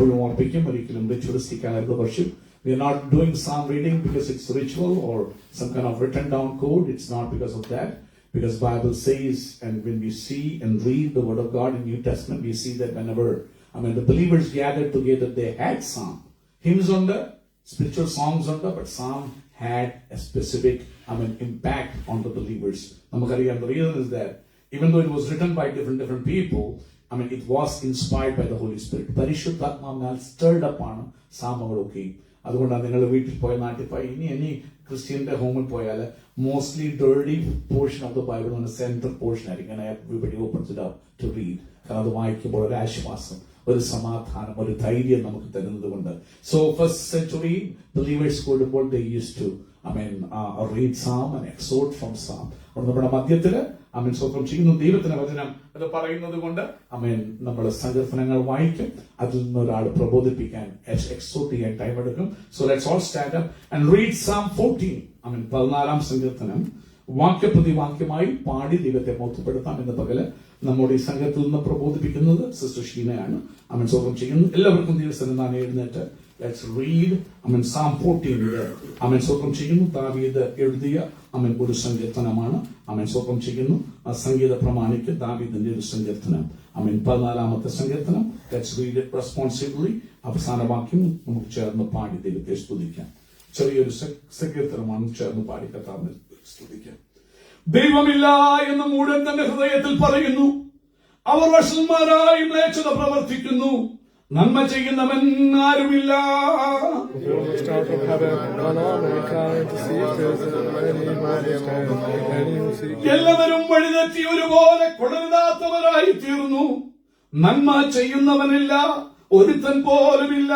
എപ്പോഴും ഓർപ്പിക്കും, ഒരിക്കലും റിച്വലിസ്റ്റിക് ആയിട്ടുള്ള worship. We are not doing psalm reading because it's ritual or some kind of written down code. It's not because of that. Because Bible says, and when we see and read the Word of God in New Testament, we see that whenever, the believers gathered together, they had psalm. Hymns on the spiritual songs on the, but psalm had a specific, impact on the believers. The reason is that even though it was written by different people, it was inspired by the Holy Spirit. Parishuddhatmanal stirred up on psalm. അതുകൊണ്ടാണ് നിങ്ങൾ വീട്ടിൽ പോയ, നാട്ടിൽ പോയ, ഇനി ക്രിസ്ത്യന്റെ ഹോമിൽ പോയാൽ mostly dirty portion of the Bible എന്ന സെൻട്രൽ പോർഷൻ ആയിരിക്കും. Everybody opens it up to read. കാരണം അത് വായിക്കുമ്പോൾ ഒരു ആശ്വാസം, ഒരു സമാധാനം, ഒരു ധൈര്യം നമുക്ക് തരുന്നത് കൊണ്ട്. സോ ഫസ്റ്റ് സെഞ്ചുറി ബിലീവേഴ്സ് കൂടുമ്പോൾ they used to read psalm and exhort from psalm. നമ്മുടെ മധ്യത്തില് സ്വന്തം ചെയ്യുന്ന ദൈവത്തിന്റെ വചനം അത് പറയുന്നത് കൊണ്ട് നമ്മൾ സങ്കീർത്തനങ്ങൾ വായിക്കും. അതിൽ നിന്ന് ഒരാൾ പ്രബോധിപ്പിക്കാൻ, എക്സോർട്ട് ചെയ്യാൻ ടൈം എടുക്കും. So let's all stand up and read Psalm 14. 14-ാം സങ്കീർത്തനം വാക്യപ്രതി വാക്യമായി പാടി ദൈവത്തെ മഹത്വപ്പെടുത്താം. ഇന്ന് പകല് നമ്മുടെ ഈ സംഘത്തിൽ നിന്ന് പ്രബോധിപ്പിക്കുന്നത് സിസ്റ്റർ ഷീനയാണ്. സ്വന്തം ചെയ്യുന്നു. എല്ലാവർക്കും ദിവസം എഴുന്നേറ്റ് let's read Psalm 14. സ്വന്തം ചെയ്യുന്നു. ദാവീദ് എഴുതിയ ഒരു സങ്കീർത്തനമാണ്. സ്വന്തം ചെയ്യുന്നു. സംഗീത പ്രമാണിക്ക് ദാവീദിന്റെ ഒരു സങ്കീർത്തനം. 14-ാമത്തെ സങ്കീർത്തനം. Let's read it responsibly. അവസാന വാക്യം നമുക്ക് ചേർന്ന് പാടി ദൈവത്തെ സ്തുതിക്കാം. ചെറിയൊരു സങ്കീർത്തനമാണ്. ചേർന്ന് പാടി കർത്താവിനെ സ്തുതിക്കാം. ദൈവമില്ല എന്ന് മൂഢൻ തന്റെ ഹൃദയത്തിൽ പറയുന്നു. അവർ വഷളന്മാരായി മ്ലേച്ഛത പ്രവർത്തിക്കുന്നു. നന്മ ചെയ്യുന്നവൻ ആരുമില്ല. എല്ലാവരും വഴിതെറ്റി ഒരുപോലെ കൊള്ളരുതാത്തവരായി തീർന്നു. നന്മ ചെയ്യുന്നവനില്ല, ഒരുത്തൻ പോലുമില്ല.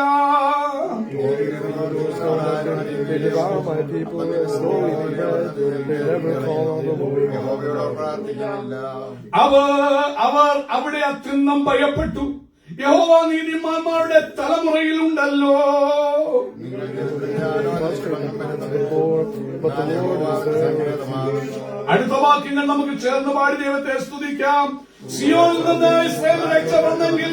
അവർ അവിടെ അത്യന്തം ഭയപ്പെട്ടു. യഹോവ നീതിമാന്മാരുടെ തലമുറയിലുണ്ടല്ലോ. അടുത്ത വാക്യങ്ങൾ നമുക്ക് ചേർന്ന് പാടി ദൈവത്തെ സ്തുതിക്കാം. സിയോനിൽ നിന്ന് ഇസ്രായേൽ രക്ഷ വന്നെങ്കിൽ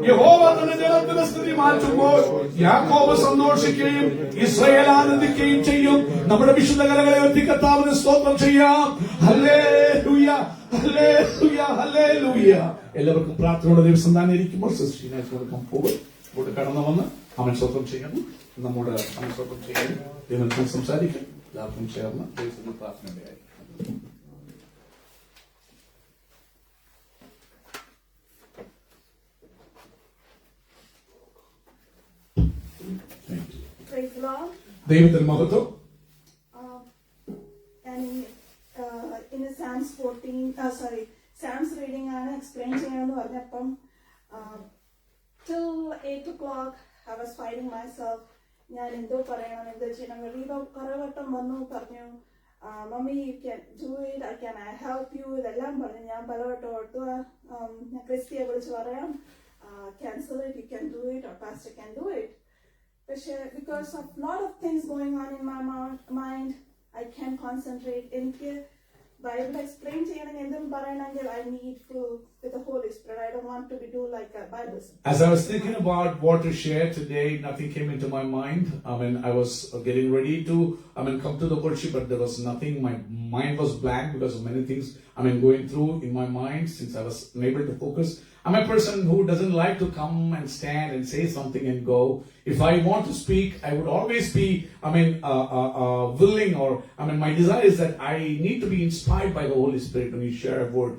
യഹോവ തന്റെ ജനത്തിന്റെ സ്ഥിതി മാറ്റുമ്പോൾ യാക്കോബ് സന്തോഷിക്കുകയും ഇസ്രായേൽ ആനന്ദിക്കുകയും ചെയ്യും. നമ്മുടെ വിശുദ്ധ കരകളെ ഉയർത്തി കർത്താവിന് സ്തോത്രം ചെയ്യാം. Hallelujah, hallelujah, hallelujah. എല്ലാവർക്കും പ്രാർത്ഥനയോടെ ദിവസം തന്നെ ഇരിക്കുമ്പോൾ ഇവിടെ കടന്നു വന്ന് സ്തോത്രം ചെയ്യുന്നു. നമ്മുടെ സ്തോത്രം ചെയ്യുന്നു. ദൈവത്തിൽ സംസാരിക്കും. എല്ലാവർക്കും ചേർന്ന് ദൈവത്തിന്റെ പ്രാർത്ഥനയുടെ ദൈവത്തിന് മഹത്വം. In Psalms 14, Psalms reading ആണ് എക്സ്പ്ലെയിൻ ചെയ്യണമെന്ന് പറഞ്ഞപ്പം till 8 o'clock I was fighting myself. ഞാൻ എന്തോ പറയണം, എന്തോ ചെയ്യണം. റീബ കുറെ വട്ടം വന്നു പറഞ്ഞു, mummy you can do it, I can help you, ഇതെല്ലാം പറഞ്ഞു. ഞാൻ പലവട്ടം ഓർത്തു ഞാൻ ക്രിസ്റ്റിയെ വിളിച്ച് പറയാം, cancel it, you can do it, or pastor can do it. പക്ഷേ because of lot of things going on in my mind I can concentrate. എനിക്ക് ബൈബിൾ എക്സ്പ്ലെയിൻ ചെയ്യണമെങ്കിൽ എന്തും പറയണമെങ്കിൽ I need to with the Holy Spirit. I don't want to be do like a Bible. As I was thinking about what to share today, nothing came into my mind. I was getting ready to come to the worship, but there was nothing. My mind was blank because of many things going through in my mind since I was unable to focus. I'm a person who doesn't like to come and stand and say something and go. If I want to speak, I would always be, willing, or my desire is that I need to be inspired by the Holy Spirit when you share a word.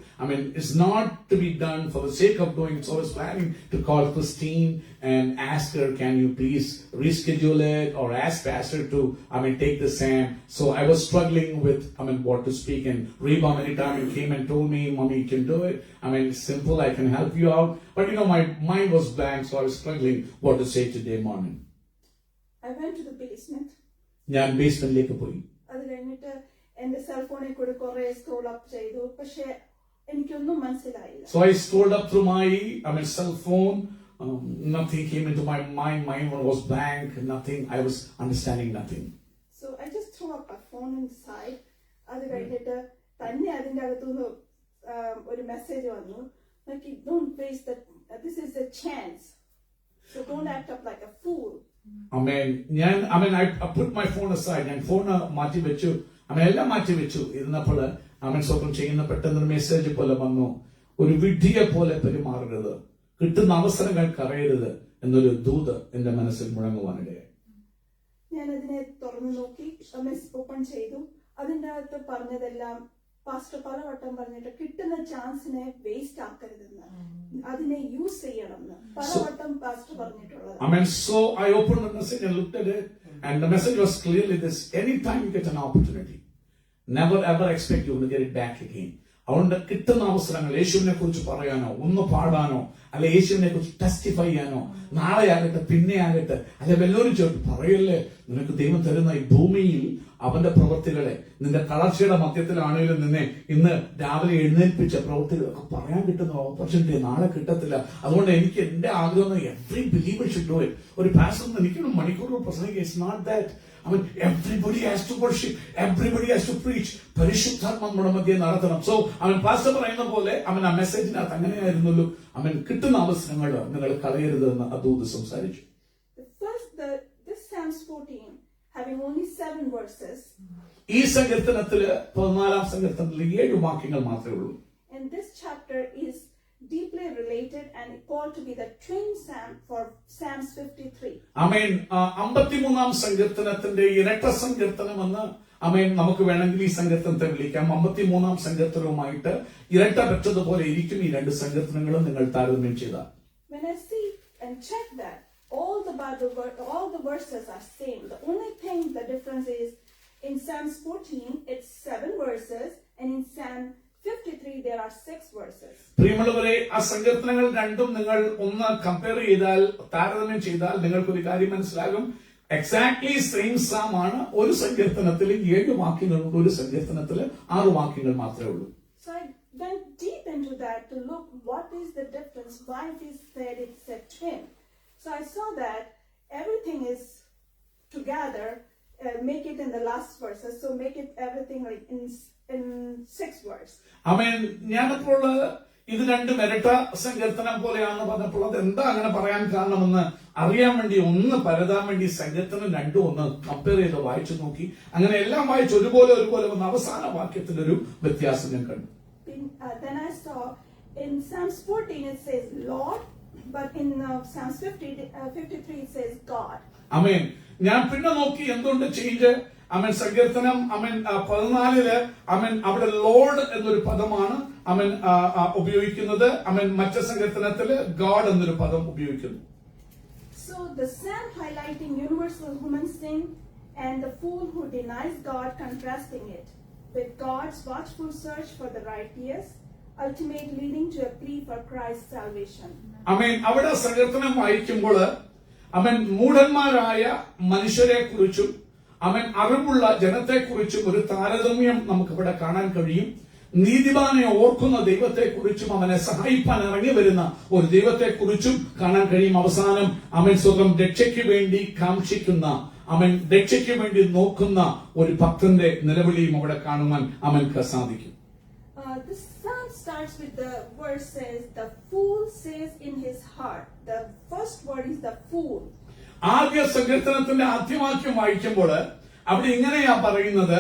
It's not to be done for the sake of doing it. So I was planning to call Christine and ask her, can you please reschedule it, or ask Pastor to, take the Sam. So I was struggling with, what to speak, and Reba many times came and told me, Mommy, you can do it. It's simple, I can help you out. But my mind was blank, so I was struggling what to say today morning. I went to the basement. ഞാൻ ബേസ്മെന്റിലേക്ക് പോയി. അത് കഴിഞ്ഞിട്ട് എന്റെ സെൽഫോണിൽ കൂടി കുറെ scroll up ചെയ്തു. പക്ഷെ എനിക്കൊന്നും മനസ്സിലായില്ല. So I scrolled up through my cell phone. Nothing came into my mind. My mind was blank. Nothing. I was understanding nothing. So I just threw up my phone inside. അത് കഴിഞ്ഞിട്ട് തന്നെ അതിന്റെ അകത്തുനിന്ന് ഒരു മെസ്സേജ് വന്നു. Like, don't waste that. This is a chance. So don't act up like a fool. I put my phone aside. ഞാൻ phone മാറ്റി വെച്ചു. എല്ലാം മാറ്റി വെച്ചു. ഇരുന്നപ്പോൾ സ്വന്തം ചെയ്യുന്ന പെട്ടെന്നൊരു മെസ്സേജ് പോലെ വന്നു. ഒരു വിഡ്ഢിയെ പോലെ പെരുമാറരുത്, കിട്ടുന്ന അവസരങ്ങൾ കളയരുത് എന്നൊരു ദൂത് എന്റെ മനസ്സിൽ മുഴങ്ങുവാനിടയായി. ഞാൻ അതിനെ തുറന്നു നോക്കി, ഓപ്പൺ ചെയ്തു. അതിന്റെ അകത്ത് പറഞ്ഞതെല്ലാം പാസ്റ്റർ പലവട്ടം പറഞ്ഞിട്ട് കിട്ടുന്ന ചാൻസിനെ വേസ്റ്റ് ആക്കരുതെന്ന്, അതിനെ യൂസ് ചെയ്യണമെന്ന് പലവട്ടം പാസ്റ്റർ പറഞ്ഞിട്ടുള്ളത്. So I opened the message and looked at it, and the message was clearly this: anytime you get an opportunity, never ever expect you will get it back again. അതുകൊണ്ട് കിട്ടുന്ന അവസരങ്ങൾ യേശുവിനെ കുറിച്ച് പറയാനോ, ഒന്ന് പാടാനോ, അല്ലെ യേശുവിനെ കുറിച്ച് ടെസ്റ്റിഫൈ ചെയ്യാനോ, നാളെ ആകട്ടെ, പിന്നെ ആകട്ടെ, അല്ലെ വല്ലവരും ചോദിച്ചു പറയല്ലേ, നിനക്ക് ദൈവം തരുന്ന ഈ ഭൂമിയിൽ അവന്റെ പ്രവൃത്തികളെ, നിന്റെ തളർച്ചയുടെ മധ്യത്തിലാണെങ്കിലും നിന്നെ ഇന്ന് രാവിലെ എഴുന്നേൽപ്പിച്ച പ്രവൃത്തികളൊക്കെ പറയാൻ കിട്ടുന്ന ഓപ്പർച്യൂണിറ്റി നാളെ കിട്ടത്തില്ല. അതുകൊണ്ട് എനിക്ക് എന്റെ ആഗ്രഹം every believer should do it. ഒരു പാസ്റ്റർ എനിക്കൊരു മണിക്കൂർ പ്രസംഗിക്കുക, it's not that. Everybody has to worship, everybody has to preach. പരിശുദ്ധാത്മ നമ്മുടെ മധ്യേ നടത്തണം. സോ പാസ്റ്റർ പറയുന്ന പോലെ ആ മെസ്സേജിനകത്ത് അങ്ങനെയായിരുന്നല്ലോ. കിട്ടുന്ന അവസരങ്ങൾ നിങ്ങൾ കളയരുത് എന്ന് അതൂത് സംസാരിച്ചു. This Psalms 14 having only 7 verses. ഈ സങ്കീർത്തനത്തില് 14-ാം സങ്കീർത്തനത്തിൽ 7 വാക്യങ്ങൾ മാത്രമേ ഉള്ളൂ. And this chapter is deeply related and called to be the twin psalm for Psalms 53. 53-ാം സങ്കീർത്തനത്തിന്റെ ഇരട്ട സങ്കീർത്തനമെന്ന് നമുക്ക് വേണമെങ്കിൽ ഈ സങ്കീർത്തനത്തെ വിളിക്കാം. 53-ാം സങ്കീർത്തനവുമായിട്ട് ഇരട്ട പെട്ടതുപോലെ ഇരിക്കും ഈ രണ്ട് സങ്കീർത്തനങ്ങളും നിങ്ങൾ താരതമ്യം ചെയ്താൽ. When I see and check that all the verses are same. The only thing the difference is in Psalms 14 it's 7 verses, and in Psalm 53 there are 6 verses. പ്രിയമുള്ളവരെ, ആ സങ്കീർത്തനങ്ങൾ രണ്ടും നിങ്ങൾ ഒന്ന് കമ്പയർ ചെയ്താൽ, താരതമ്യം ചെയ്താൽ നിങ്ങൾക്ക് ഒരു കാര്യം മനസ്സിലാകും. എക്സാക്ട്ലി സെയിം സാം ആണ്. ഒരു സങ്കീർത്തനത്തിൽ 7 വാക്യങ്ങളുണ്ട്, ഒരു സങ്കീർത്തനത്തിൽ 6 വാക്യങ്ങൾ മാത്രമേ ഉള്ളൂ. So I went deep into that to look what is the difference, why it is said it's a twin. So I saw that everything is together, make it in the last verses, so make it everything like in 6 words. ഞാനപ്പോൾ ഇത് രണ്ടും ഇരട്ട സങ്കീർത്തനം പോലെയാണെന്ന് പറഞ്ഞപ്പോൾ അത് എന്താ അങ്ങനെ പറയാൻ കാരണമെന്ന് അറിയാൻ വേണ്ടി, ഒന്ന് പരതാൻ വേണ്ടി സങ്കീർത്തനം രണ്ടും ഒന്ന് കമ്പയർ ചെയ്ത് വായിച്ചു നോക്കി. അങ്ങനെ എല്ലാം വായിച്ച് ഒരുപോലെ വന്ന് അവസാന വാക്യത്തിന്റെ ഒരു വ്യത്യാസം ഞാൻ കണ്ടു. Then I saw in Psalms 14 it says Lord, but in Psalms 53 it says God. ഞാൻ പിന്നെ നോക്കി എന്തുകൊണ്ട് ചേഞ്ച്. സങ്കീർത്തനം 14-ല് അവിടെ ലോർഡ് എന്നൊരു പദമാണ് ഉപയോഗിക്കുന്നത്. മറ്റു സങ്കീർത്തനത്തില് ഗോഡ് എന്നൊരു പദം ഉപയോഗിക്കുന്നു. So the psalm highlighting universal human sin and the fool who denies God, contrasting it with God's watchful search for the righteous, ultimately leading to a plea for Christ's salvation. അവിടെ സങ്കീർത്തനം വായിക്കുമ്പോൾ മൂഢന്മാരായ മനുഷ്യരെ കുറിച്ചും അറിവുള്ള ജനത്തെ കുറിച്ചും ഒരു താരതമ്യം നമുക്കിവിടെ കാണാൻ കഴിയും. നീതിമാനെ ഓർക്കുന്ന ദൈവത്തെ കുറിച്ചും അവനെ സഹായിപ്പാൻ ഇറങ്ങി വരുന്ന ഒരു ദൈവത്തെ കുറിച്ചും കാണാൻ കഴിയും. അവസാനം സ്വന്തം രക്ഷയ്ക്ക് വേണ്ടി കാക്ഷിക്കുന്ന, രക്ഷയ്ക്ക് വേണ്ടി നോക്കുന്ന ഒരു ഭക്തന്റെ നിലവിളിയും അവിടെ കാണുവാൻ അവൻക്ക് സാധിക്കും. The psalm starts with the verse says, the fool says in his heart. The first word is the fool. ആദ്യ സങ്കീർത്തനത്തിന്റെ ആദ്യവാക്യം വായിക്കുമ്പോൾ അവിടെ ഇങ്ങനെയാ പറയുന്നത്,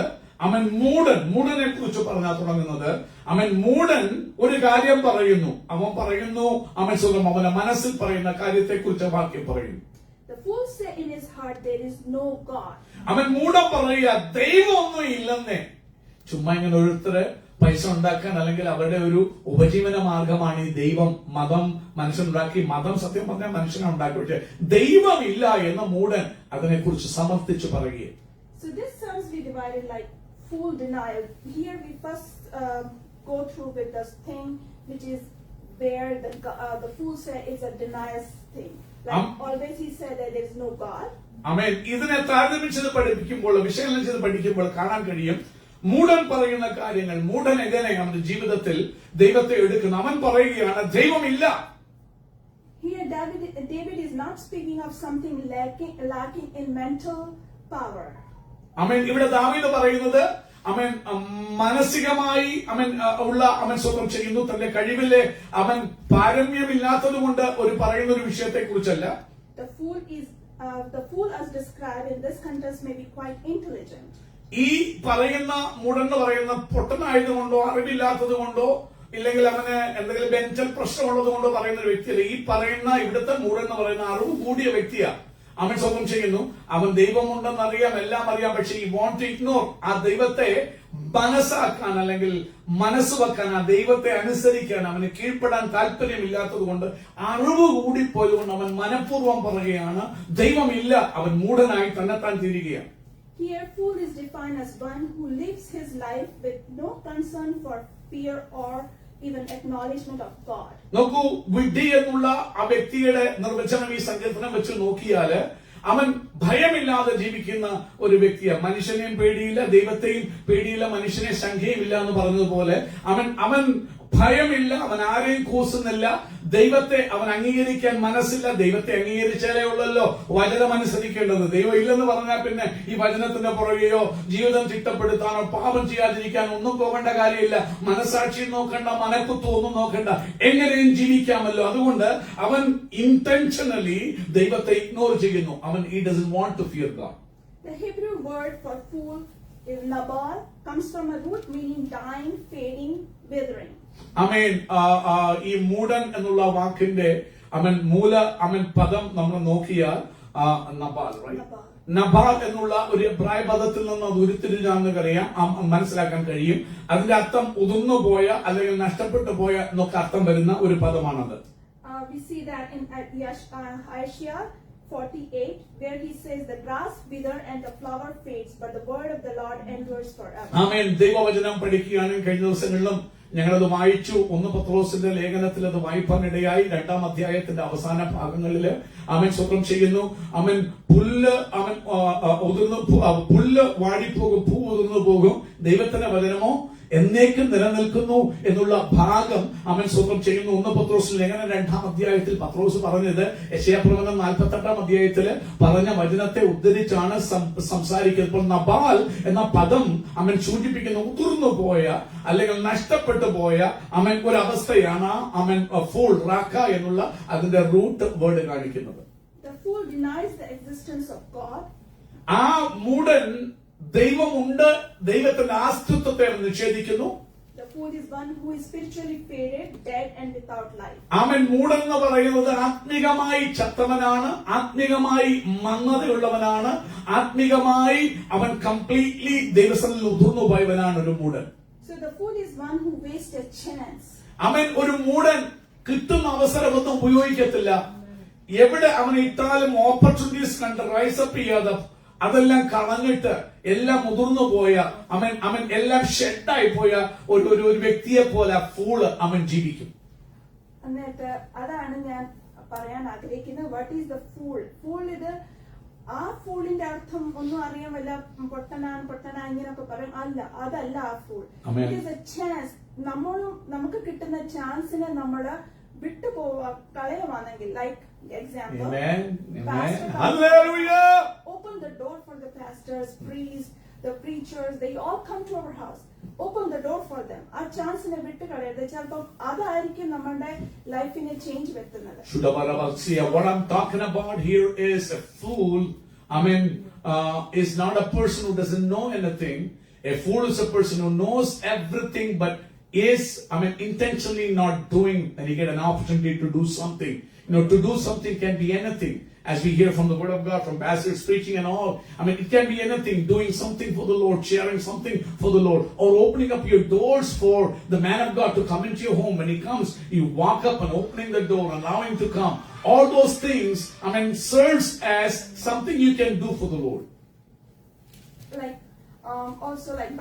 മൂടനെ കുറിച്ച് പറഞ്ഞാ തുടങ്ങുന്നത്. മൂടൻ ഒരു കാര്യം പറയുന്നു, സ്വന്തം അവന്റെ മനസ്സിൽ പറയുന്ന കാര്യത്തെ കുറിച്ച് വാക്യം പറയുന്നു. The fool say in his heart there is no God. മൂടൻ പറയുക ദൈവമൊന്നും ഇല്ലെന്നേ. ചുമ്മാ ഇങ്ങനെ ഓരോരുത്തര് പൈസ ഉണ്ടാക്കാൻ, അല്ലെങ്കിൽ അവരുടെ ഒരു ഉപജീവന മാർഗമാണ് ഈ ദൈവം, മതം മനുഷ്യനുണ്ടാക്കി. മതം സത്യം പറഞ്ഞാൽ മനുഷ്യനെ ഉണ്ടാക്കി, പക്ഷെ ദൈവമില്ല എന്ന മൂടൻ അതിനെക്കുറിച്ച് സമർത്ഥിച്ചു പറയുകയും. So this psalms we divided like fool denial. Here we first go through with this thing which is where the fool say is a denial thing. Like always he said that there is no God. ഇതിനെ താരതമ്യം ചെയ്ത് പഠിപ്പിക്കുമ്പോൾ, വിശകലനം ചെയ്ത് പഠിക്കുമ്പോൾ കാണാൻ കഴിയും മൂടൻ പറയുന്ന കാര്യങ്ങൾ. മൂടൻ എങ്ങനെ അവന്റെ ജീവിതത്തിൽ ദൈവത്തെ എടുക്കുന്നു. അവൻ പറയുകയാണ് ദൈവമില്ല. Here David is not speaking of something lacking in mental power. ഇവിടെ ദാവീദ് പറയുന്നത് മാനസികമായി ഉള്ള സ്വന്തം ചെയ്യുന്നു. തന്റെ കഴിവിലെ പാരമ്യമില്ലാത്തത് കൊണ്ട് പറയുന്ന ഒരു വിഷയത്തെ കുറിച്ചല്ല. the fool as described in this context may be quite intelligent. ഈ പറയുന്ന മൂടൻ പറയുന്ന പൊട്ടനായതുകൊണ്ടോ അറിവില്ലാത്തത് കൊണ്ടോ ഇല്ലെങ്കിൽ അവന് എന്തെങ്കിലും മെന്റൽ പ്രശ്നമുള്ളത് കൊണ്ടോ പറയുന്ന ഒരു വ്യക്തിയല്ല. ഈ പറയുന്ന ഇവിടുത്തെ മൂടൻ എന്ന് പറയുന്ന അറിവ് കൂടിയ വ്യക്തിയാ. അവൻ സ്വന്തം ചെയ്യുന്നു, അവൻ ദൈവമുണ്ടെന്ന് അറിയാം, എല്ലാം അറിയാം, പക്ഷെ ഈ വോണ്ട് ടു ഇഗ്നോർ ആ ദൈവത്തെ മനസ്സാക്കാൻ അല്ലെങ്കിൽ മനസ്സ് വെക്കാൻ, ആ ദൈവത്തെ അനുസരിക്കാൻ അവന് കീഴ്പ്പെടാൻ താല്പര്യമില്ലാത്തത് കൊണ്ട്, അറിവ് കൂടിപ്പോയതുകൊണ്ട് അവൻ മനഃപൂർവ്വം പറയുകയാണ് ദൈവമില്ല. അവൻ മൂഢനായി തന്നെത്താൻ തീരുകയാണ്. Here, fool is defined as one who lives his life with no concern for fear or even acknowledgement of God. നോക്കൂ, വിഡ്ഢി എന്നുള്ള ആ വ്യക്തിയുടെ നിർവചനം ഈ സങ്കീർത്തനം വെച്ച് നോക്കിയാല് അവൻ ഭയമില്ലാതെ ജീവിക്കുന്ന ഒരു വ്യക്തിയാണ്. മനുഷ്യനെയും പേടിയില്ല, ദൈവത്തെയും പേടിയില്ല, മനുഷ്യനെ ശങ്കയുമില്ല എന്ന് പറഞ്ഞതുപോലെ അവൻ ഭയമില്ല, അവൻ ആരെയും കൂസുന്നില്ല, ദൈവത്തെ അവൻ അംഗീകരിക്കാൻ മനസ്സില്ല. ദൈവത്തെ അംഗീകരിച്ചാലേ ഉള്ളല്ലോ വചനം അനുസരിക്കേണ്ടത്. ദൈവം ഇല്ലെന്ന് പറഞ്ഞാൽ പിന്നെ ഈ വചനത്തിന്റെ പുറകെയോ ജീവിതം ചിട്ടപ്പെടുത്താനോ പാപം ചെയ്യാതിരിക്കാനോ ഒന്നും പോകേണ്ട കാര്യമില്ല. മനസാക്ഷി നോക്കണ്ട, മനക്കുത്വം ഒന്നും നോക്കണ്ട, എങ്ങനെയും ജീവിക്കാമല്ലോ. അതുകൊണ്ട് അവൻ ഇന്റൻഷനലി ദൈവത്തെ ഇഗ്നോർ ചെയ്യുന്നു. അവൻ he doesn't want to fear God. The Hebrew word for fool is nabal, comes from a root meaning dying, fading, withering. ഈ മൂടൻ എന്നുള്ള വാക്കിന്റെ പദം നമ്മൾ നോക്കിയാൽ നബാൽ, നബാൽ എന്നുള്ള ഒരു എബ്രായ പദത്തിൽ നിന്ന് അത് ഉരുത്തിരിഞ്ഞാണെന്ന് മനസ്സിലാക്കാൻ കഴിയും. അതിന്റെ അർത്ഥം ഉതിർന്നുപോയ അല്ലെങ്കിൽ നഷ്ടപ്പെട്ടു പോയ എന്നൊക്കെ അർത്ഥം വരുന്ന ഒരു പദമാണത്. We see that in Isaiah 48, where he says the grass wither and the flower fades, but the word of the Lord endures forever. ദൈവവചനം പഠിക്കുകയാണെങ്കിൽ കഴിഞ്ഞ ദിവസങ്ങളിലും ഞങ്ങളത് വായിച്ചു. 1 പത്രോസിന്റെ ലേഖനത്തിൽ അത് വായിപ്പാനിടയായി. 2-ാം അധ്യായത്തിന്റെ അവസാന ഭാഗങ്ങളില് സ്വന്തം ചെയ്യുന്നു. പുല്ല് വാടിപ്പോകും, പൂ ഉതിർന്നു പോകും, ദൈവത്തിന്റെ വചനമോ എന്നേക്കും നിലനിൽക്കുന്നു എന്നുള്ള ഭാഗം സ്വന്തം ചെയ്യുന്നു. 1 പത്രോസ് ലേഖനം 2-ാം അധ്യായത്തിൽ പത്രോസ് പറഞ്ഞത് യെശയ്യാപ്രവചനം 48-ാം അധ്യായത്തില് പറഞ്ഞ വചനത്തെ ഉദ്ധരിച്ചാണ് സംസാരിക്കുന്നത്. ഇപ്പോൾ നബാൽ എന്ന പദം സൂചിപ്പിക്കുന്ന ഉതിർന്നു പോയ അല്ലെങ്കിൽ നഷ്ടപ്പെട്ടു പോയ ഒരു അവസ്ഥയാണ് ഫൂൾ റാക്ക എന്നുള്ള അതിന്റെ റൂട്ട് വേർഡ് കാണിക്കുന്നത്. The fool denies the existence of God. ആ മൂടൻ ദൈവമുണ്ട്, ദൈവത്തിന്റെ ആസ്തിത്വത്തെ നിഷേധിക്കുന്നു. The fool is one who is spiritually faded, dead and without life. മൂടൻ എന്ന് പറയുന്നത് ആത്മികമായി ചത്തവനാണ്, ആത്മികമായി മന്ദതയുള്ളവനാണ്, ആത്മികമായി അവൻ കംപ്ലീറ്റ്ലി ദൈവസന്നിധിയിൽ ഉതിർന്നു പോയവനാണ് ഒരു മൂടൻ. So the fool is one who wastes a chance. ഒരു മൂടൻ കിട്ടുന്ന അവസരമൊന്നും ഉപയോഗിക്കത്തില്ല. എവിടെ അവൻ ഇട്ടാലും ഓപ്പർച്യൂണിറ്റീസ് കണ്ട് റൈസപ്പ് ചെയ്യാതെ അതെല്ലാം കളഞ്ഞിട്ട് എല്ലാം മുതിർന്നു പോയ എല്ലാം ഷെഡായി പോയ ഒരു വ്യക്തിയെ പോലെ ഫൂള് ജീവിക്കും. എന്നിട്ട് അതാണ് ഞാൻ പറയാൻ ആഗ്രഹിക്കുന്നത്. What is the fool? Fool ഇത് ആ ഫൂളിന്റെ അർത്ഥം ഒന്നും അറിയാൻ വല്ല പൊട്ടനാ ഇങ്ങനെയൊക്കെ പറയും. അതല്ല ആ fool. It is A chance. നമുക്ക് കിട്ടുന്ന ചാൻസിനെ നമ്മള് കളയുവാണെങ്കിൽ, like example, open the door for the pastors, priests, the preachers, they all come to our house. Open the door for them. ആ ചാൻസിനെ വിട്ട് കളയരുത്. ചിലപ്പോൾ അതായിരിക്കും നമ്മുടെ ലൈഫിനെ ചേഞ്ച് വരുത്തുന്നത്. What I'm talking about here is a fool. Is not a person who doesn't know anything. A fool is a person who knows everything but is intentionally not doing, and you get an opportunity to do something. To do something can be anything, as we hear from the word of God, from pastors preaching and all. It can be anything, doing something for the Lord, sharing something for the Lord, or opening up your doors for the man of God to come into your home. When he comes, you walk up and opening the door, allowing him to come. All those things, serves as something you can do for the Lord. Like, also like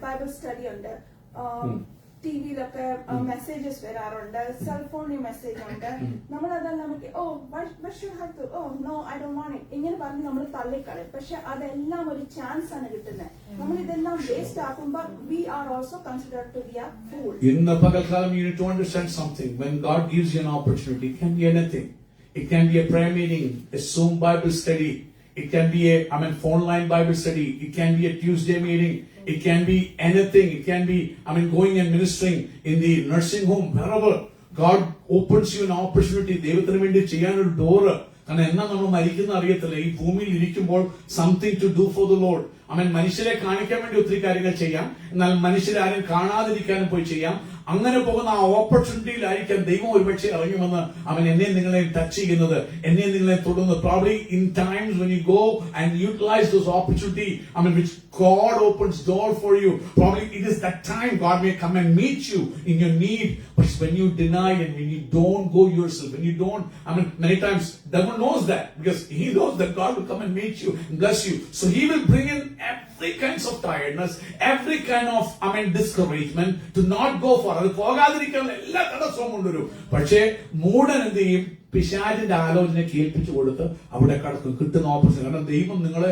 Bible study under, ടിവിയിലൊക്കെ messages വരാറുണ്ട്, സെൽഫോണിൽ message ഉണ്ട്. നമ്മളതെല്ലാം നമുക്ക് ഇങ്ങനെ പറഞ്ഞ് നമ്മൾ തള്ളിക്കളയും. പക്ഷെ അതെല്ലാം ഒരു ചാൻസ് ആണ് കിട്ടുന്നത്. നമ്മൾ ഇതെല്ലാം വേസ്റ്റ് ആക്കുമ്പോൾ we are also considered to be a fool. ഇന്ന് പകൽക്കാലം you need to understand something. When God gives you an opportunity, it can be anything. It can be a prayer meeting, a Zoom Bible study. It can be a phone line Bible study. It can be a Tuesday meeting. It can be anything. It can be, going and ministering in the nursing home, wherever God opens you an opportunity. ദൈവത്തിന് വേണ്ടി ചെയ്യാൻ ഒരു door കാരണം എന്നാ നമ്മൾ മരിക്കുന്ന അറിയത്തില്ല. ഈ ഭൂമിയിൽ ഇരിക്കുമ്പോൾ something to do for the Lord. അവൻ മനുഷ്യരെ കാണിക്കാൻ വേണ്ടി ഒത്തിരി കാര്യങ്ങൾ ചെയ്യാം, എന്നാൽ മനുഷ്യരാരും കാണാതിരിക്കാനും പോയി ചെയ്യാം. അങ്ങനെ പോകുന്ന ആ ഓപ്പർച്യൂണിറ്റിയിലായിരിക്കാം ദൈവം ഒരുപക്ഷെ ഇറങ്ങി വന്ന് അവൻ എന്നെ നിങ്ങളെ ടച്ച് ചെയ്യുന്നത്, എന്നെ നിങ്ങളെ തൊടുന്നത്. Probably in times when you go and utilize those opportunity, which God opens door for you, probably it is that time God may come and meet you in your need. But when you deny and when you don't go yourself, when you don't, many times devil knows that, because he knows that God will come and meet you and bless you. So he will bring in every kinds of tiredness, every kind of discouragement to not go for. അത് പോകാതിരിക്കാനുള്ള എല്ലാ തടസ്സവും കൊണ്ടുവരും. പക്ഷേ മൂഢൻ എന്ത് ചെയ്യും? പിശാചിന്റെ ആലോചന കേൾപ്പിച്ചു കൊടുത്ത് അവിടെ കടക്കും, കിട്ടുന്ന ഓപ്പർച്യൂണിറ്റി. കാരണം ദൈവം നിങ്ങളെ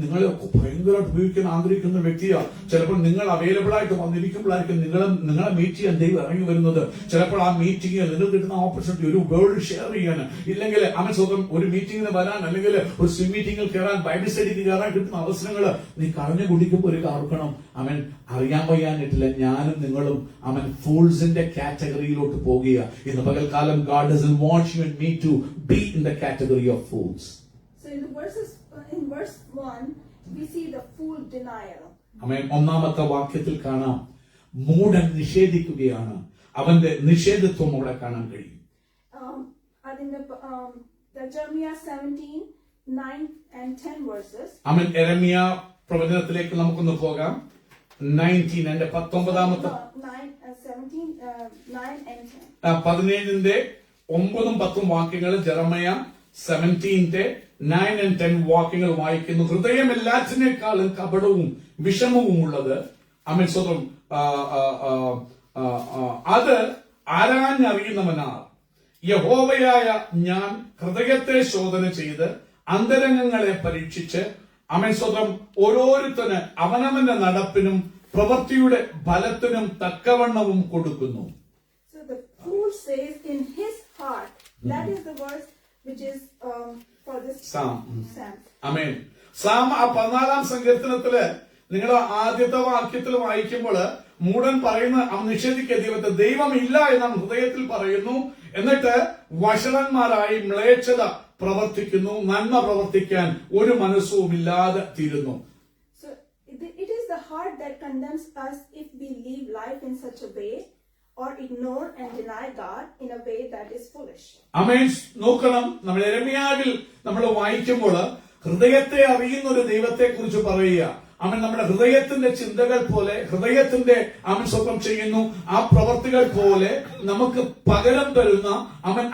നിങ്ങളെ ഭയങ്കരമായിട്ട് ഉപയോഗിക്കാൻ ആഗ്രഹിക്കുന്ന വ്യക്തിയാണ്. ചിലപ്പോൾ നിങ്ങൾ അവൈലബിൾ ആയിട്ട് വന്നിരിക്കുമ്പോഴായിരിക്കും നിങ്ങളെ മീറ്റ് ചെയ്യാൻ ദൈവം ഇറങ്ങി വരുന്നത്. ചിലപ്പോൾ ആ മീറ്റിംഗ് നിങ്ങൾക്ക് കിട്ടുന്ന ഓപ്പർച്യൂണിറ്റി ഒരു വേർഡ് ഷെയർ ചെയ്യാൻ, ഇല്ലെങ്കിൽ സ്വന്തം ഒരു മീറ്റിംഗിന് വരാൻ, അല്ലെങ്കിൽ ഒരു സ്വിം മീറ്റിംഗിൽ കയറാൻ, ബൈബിൾ സ്റ്റഡിക്ക് കയറാൻ കിട്ടുന്ന അവസരങ്ങൾ നീ കളഞ്ഞു കുടിക്കുമ്പോൾ ഒരു ഓർക്കണം, അറിയാൻ വയ്യാനിട്ടില്ല ഞാനും നിങ്ങളും ഫൂൾസിന്റെ കാറ്റഗറിയിലോട്ട് പോകുക. ഇന്ന് പകൽക്കാലം God doesn't want you and me to be in the category of fools. So in verse 1 we see the fool denial. ഒന്നാമത്തെ വാക്യത്തിൽ കാണാം മൂഢൻ നിഷേധിക്കുകയാണ്. അവന്റെ നിഷേധത്വം അവിടെ കാണാൻ കഴിയും. The Jeremiah 17:9 and 10 verses. യെരമ്യ പ്രവചനത്തിലേക്ക് നമുക്കൊന്ന് പോകാം. 19 and 19ാമത്തെ 17ന്റെ 9-10 വാക്യങ്ങൾ ജെറമയ 17ന്റെ 9 and 10 വാക്യങ്ങൾ വായിക്കുന്നു. ഹൃദയം എല്ലാറ്റിനേക്കാളും കപടവും വിഷമവും ഉള്ളത് സ്വന്തം അത് ആരാഞ്ഞറിയുന്നവനാർ. യഹോവയായ ഞാൻ ഹൃദയത്തെ ശോധന ചെയ്ത് അന്തരംഗങ്ങളെ പരീക്ഷിച്ച് സ്വന്തം ഓരോരുത്തന് അവനവന്റെ നടപ്പിനും പ്രവൃത്തിയുടെ ഫലത്തിനും തക്കവണ്ണവും കൊടുക്കുന്നു. So the fool says in his heart. That is the verse which is for this Psalm. Amen. Psalm 14-ാം സങ്കീർത്തനത്തില് നിങ്ങൾ ആദ്യത്തെ വാക്യത്തിൽ വായിക്കുമ്പോൾ മൂഢൻ പറയുന്ന നിഷേധിക്കുക ദൈവത്തെ, ദൈവമില്ല എന്നാണ് ഹൃദയത്തിൽ പറയുന്നു. എന്നിട്ട് വഷളന്മാരായി മ്ലേച്ഛത പ്രവർത്തിക്കുന്നു, നന്മ പ്രവർത്തിക്കാൻ ഒരു മനസ്സുമില്ലാതെ തീരുന്നു. So it is the heart that condemns us if we live life in such a way or ignore and deny God in a way that is foolish. ആമേൻ. നോക്കണം, നമ്മൾ യെരമ്യാവിൽ നമ്മൾ വായിക്കുമ്പോൾ ഹൃദയത്തെ അറിയുന്ന ഒരു ദൈവത്തെ കുറിച്ച് പറയുക. നമ്മുടെ ഹൃദയത്തിന്റെ ചിന്തകൾ പോലെ, ഹൃദയത്തിന്റെ സ്വന്തം ചെയ്യുന്നു ആ പ്രവർത്തികൾ പോലെ നമുക്ക് പകരം തരുന്ന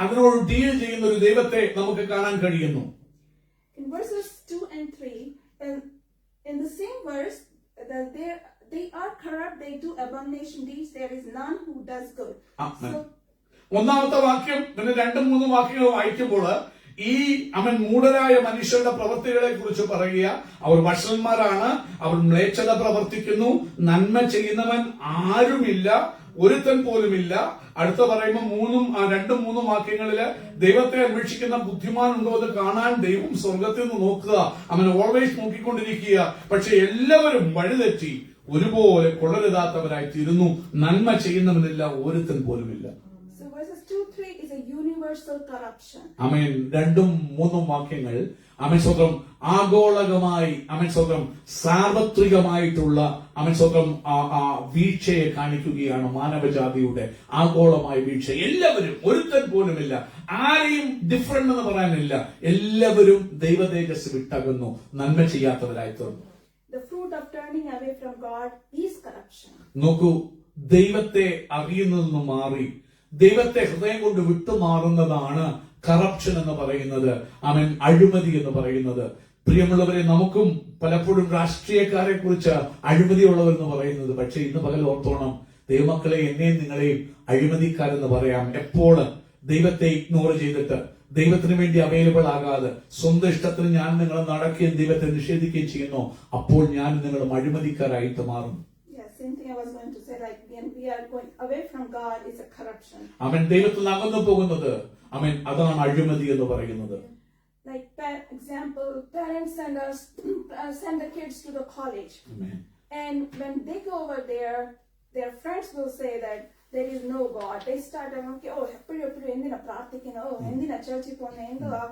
അതിനോട് ഡീൽ ചെയ്യുന്ന ഒരു ദൈവത്തെ നമുക്ക് കാണാൻ കഴിയുന്നു. In verses 2 and 3, in the same verse, they are corrupt, they do abomination deeds, there is none who does good. ഒന്നാമത്തെ വാക്യം പിന്നെ 2-3 വാക്യങ്ങൾ വായിക്കുമ്പോൾ ഈ മൂഢരായ മനുഷ്യരുടെ പ്രവൃത്തികളെ കുറിച്ച് പറയുക. അവർ വഷളന്മാരാണ്, അവർ മ്ലേച്ഛത പ്രവർത്തിക്കുന്നു, നന്മ ചെയ്യുന്നവൻ ആരുമില്ല, ഒരുത്തൻ പോലുമില്ല. അടുത്ത പറയുമ്പോൾ 2-3 വാക്യങ്ങളില് ദൈവത്തെ അന്വേഷിക്കുന്ന ബുദ്ധിമാൻ ഉണ്ടോ എന്ന് കാണാൻ ദൈവം സ്വർഗത്തിൽ നിന്ന് നോക്കുക. ഓൾവേസ് നോക്കിക്കൊണ്ടിരിക്കുക. പക്ഷെ എല്ലാവരും വഴിതെറ്റി ഒരുപോലെ കൊള്ളരുതാത്തവരായി തീരുന്നു, നന്മ ചെയ്യുന്നവനില്ല, ഒരുത്തൻ പോലുമില്ല. So verses 2-3 is a universal corruption. 2-3 വാക്യങ്ങൾ സ്വന്തം ആഗോളകമായി സ്വന്തം സാർവത്രികമായിട്ടുള്ള സ്വന്തം വീഴ്ചയെ കാണിക്കുകയാണ്. മാനവജാതിയുടെ ആഗോളമായ വീഴ്ച. എല്ലാവരും, ഒരുത്തൻ പോലുമില്ല, ആരെയും ഡിഫറെന്റ് എന്ന് പറയാനില്ല. എല്ലാവരും ദൈവതേജസ് വിട്ടകുന്നു, നന്മ ചെയ്യാത്തവരായി തീർന്നു. The fruit of turning away from God is corruption. നോക്കൂ, ദൈവത്തെ അറിയുന്നതെന്ന് മാറി ദൈവത്തെ ഹൃദയം കൊണ്ട് വിട്ടുമാറുന്നതാണ് കറപ്ഷൻ എന്ന് പറയുന്നത്, അഴിമതി എന്ന് പറയുന്നത്. പ്രിയമുള്ളവരെ, നമുക്കും പലപ്പോഴും രാഷ്ട്രീയക്കാരെ കുറിച്ച് അഴിമതിയുള്ളവർ എന്ന് പറയുന്നത്. പക്ഷെ ഇന്ന് പകൽ ഓർത്തോണം, ദൈവമക്കളെ, എന്നെയും നിങ്ങളെയും അഴിമതിക്കാരെന്ന് പറയാം. എപ്പോൾ ദൈവത്തെ ഇഗ്നോർ ചെയ്തിട്ട്, ദൈവത്തിന് വേണ്ടി അവൈലബിൾ ആകാതെ, സ്വന്തം ഇഷ്ടത്തിന് ഞാൻ നിങ്ങൾ നടക്കുകയും ദൈവത്തെ നിഷേധിക്കുകയും ചെയ്യുന്നു, അപ്പോൾ ഞാൻ നിങ്ങളും അഴിമതിക്കാരായിട്ട് മാറും. Same thing I was going to say, like when we are going away from God is a corruption. ദൈവത്തിൽ നിന്ന് അകന്നു പോകുന്നത് അതാണ് അഴിമതി എന്ന് പറയുന്നത്. Like example, parents send the kids to the college. Amen. And when they go over there, their friends will say that there is no God. They start okay, oh, എപ്പോഴും എന്തിനാ പ്രാർത്ഥിക്കുന്നു, oh, എന്തിനാ ചർച്ചിൽ പോകുന്നത്, എന്തുവാ,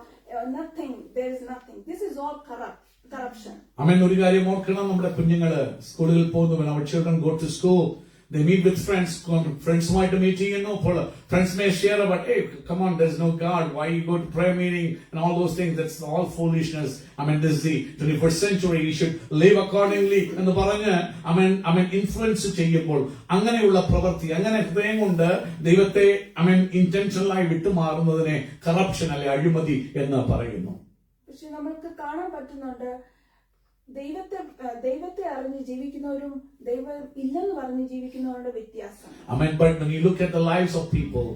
nothing, there is nothing. This is all corruption. അമേൻ. ഒരു കാര്യം ഓർക്കണം, നമ്മുടെ കുഞ്ഞുങ്ങള് സ്കൂളുകളിൽ പോകുന്നു. When our children go to school, they meet with friends. Friends-മായിട്ട് മീറ്റ് ചെയ്യുന്നു. Friends may share about, hey, come on, there's no God. Why you go to prayer meeting and all those things? That's all foolishness. This is the 21st century. You should live accordingly. എന്ന് പറഞ്ഞ് influence ചെയ്യുമ്പോൾ അങ്ങനെയുള്ള പ്രവൃത്തി, അങ്ങനെ ഹൃദയം കൊണ്ട് ദൈവത്തെ ഇന്റൻഷനലായി വിട്ടുമാറുന്നതിനെ corruption അല്ലെ അഴിമതി എന്ന് പറയുന്നു. പക്ഷെ നമ്മൾക്ക് കാണാൻ പറ്റുന്നുണ്ട്, ദൈവത്തെ അറിഞ്ഞ് ജീവിക്കുന്നവരും ദൈവം ഇല്ലെന്ന് പറഞ്ഞ് ജീവിക്കുന്നവരുടെ വ്യത്യാസം. But when you look at the lives of people,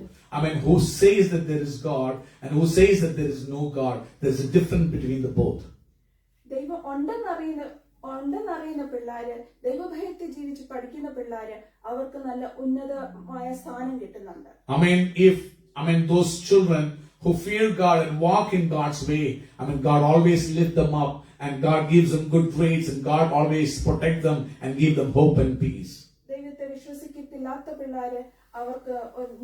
who says that there is God and who says that there is no God, there's a difference between the both. ദൈവം ഉണ്ടെന്നറിയുന്ന പിള്ളേര്, ദൈവഭയത്തെ ജീവിച്ച് പഠിക്കുന്ന പിള്ളേര്, അവർക്ക് നല്ല ഉന്നതമായ സ്ഥാനം കിട്ടുന്നുണ്ട്. If those children who fear God and walk in God's way, God always lift them up. And God gives them good grades, and God always protect them and give them hope and peace. ദൈവത്തെ വിശ്വസിക്കത്തില്ലാത്ത പിള്ളേര്, അവർക്ക്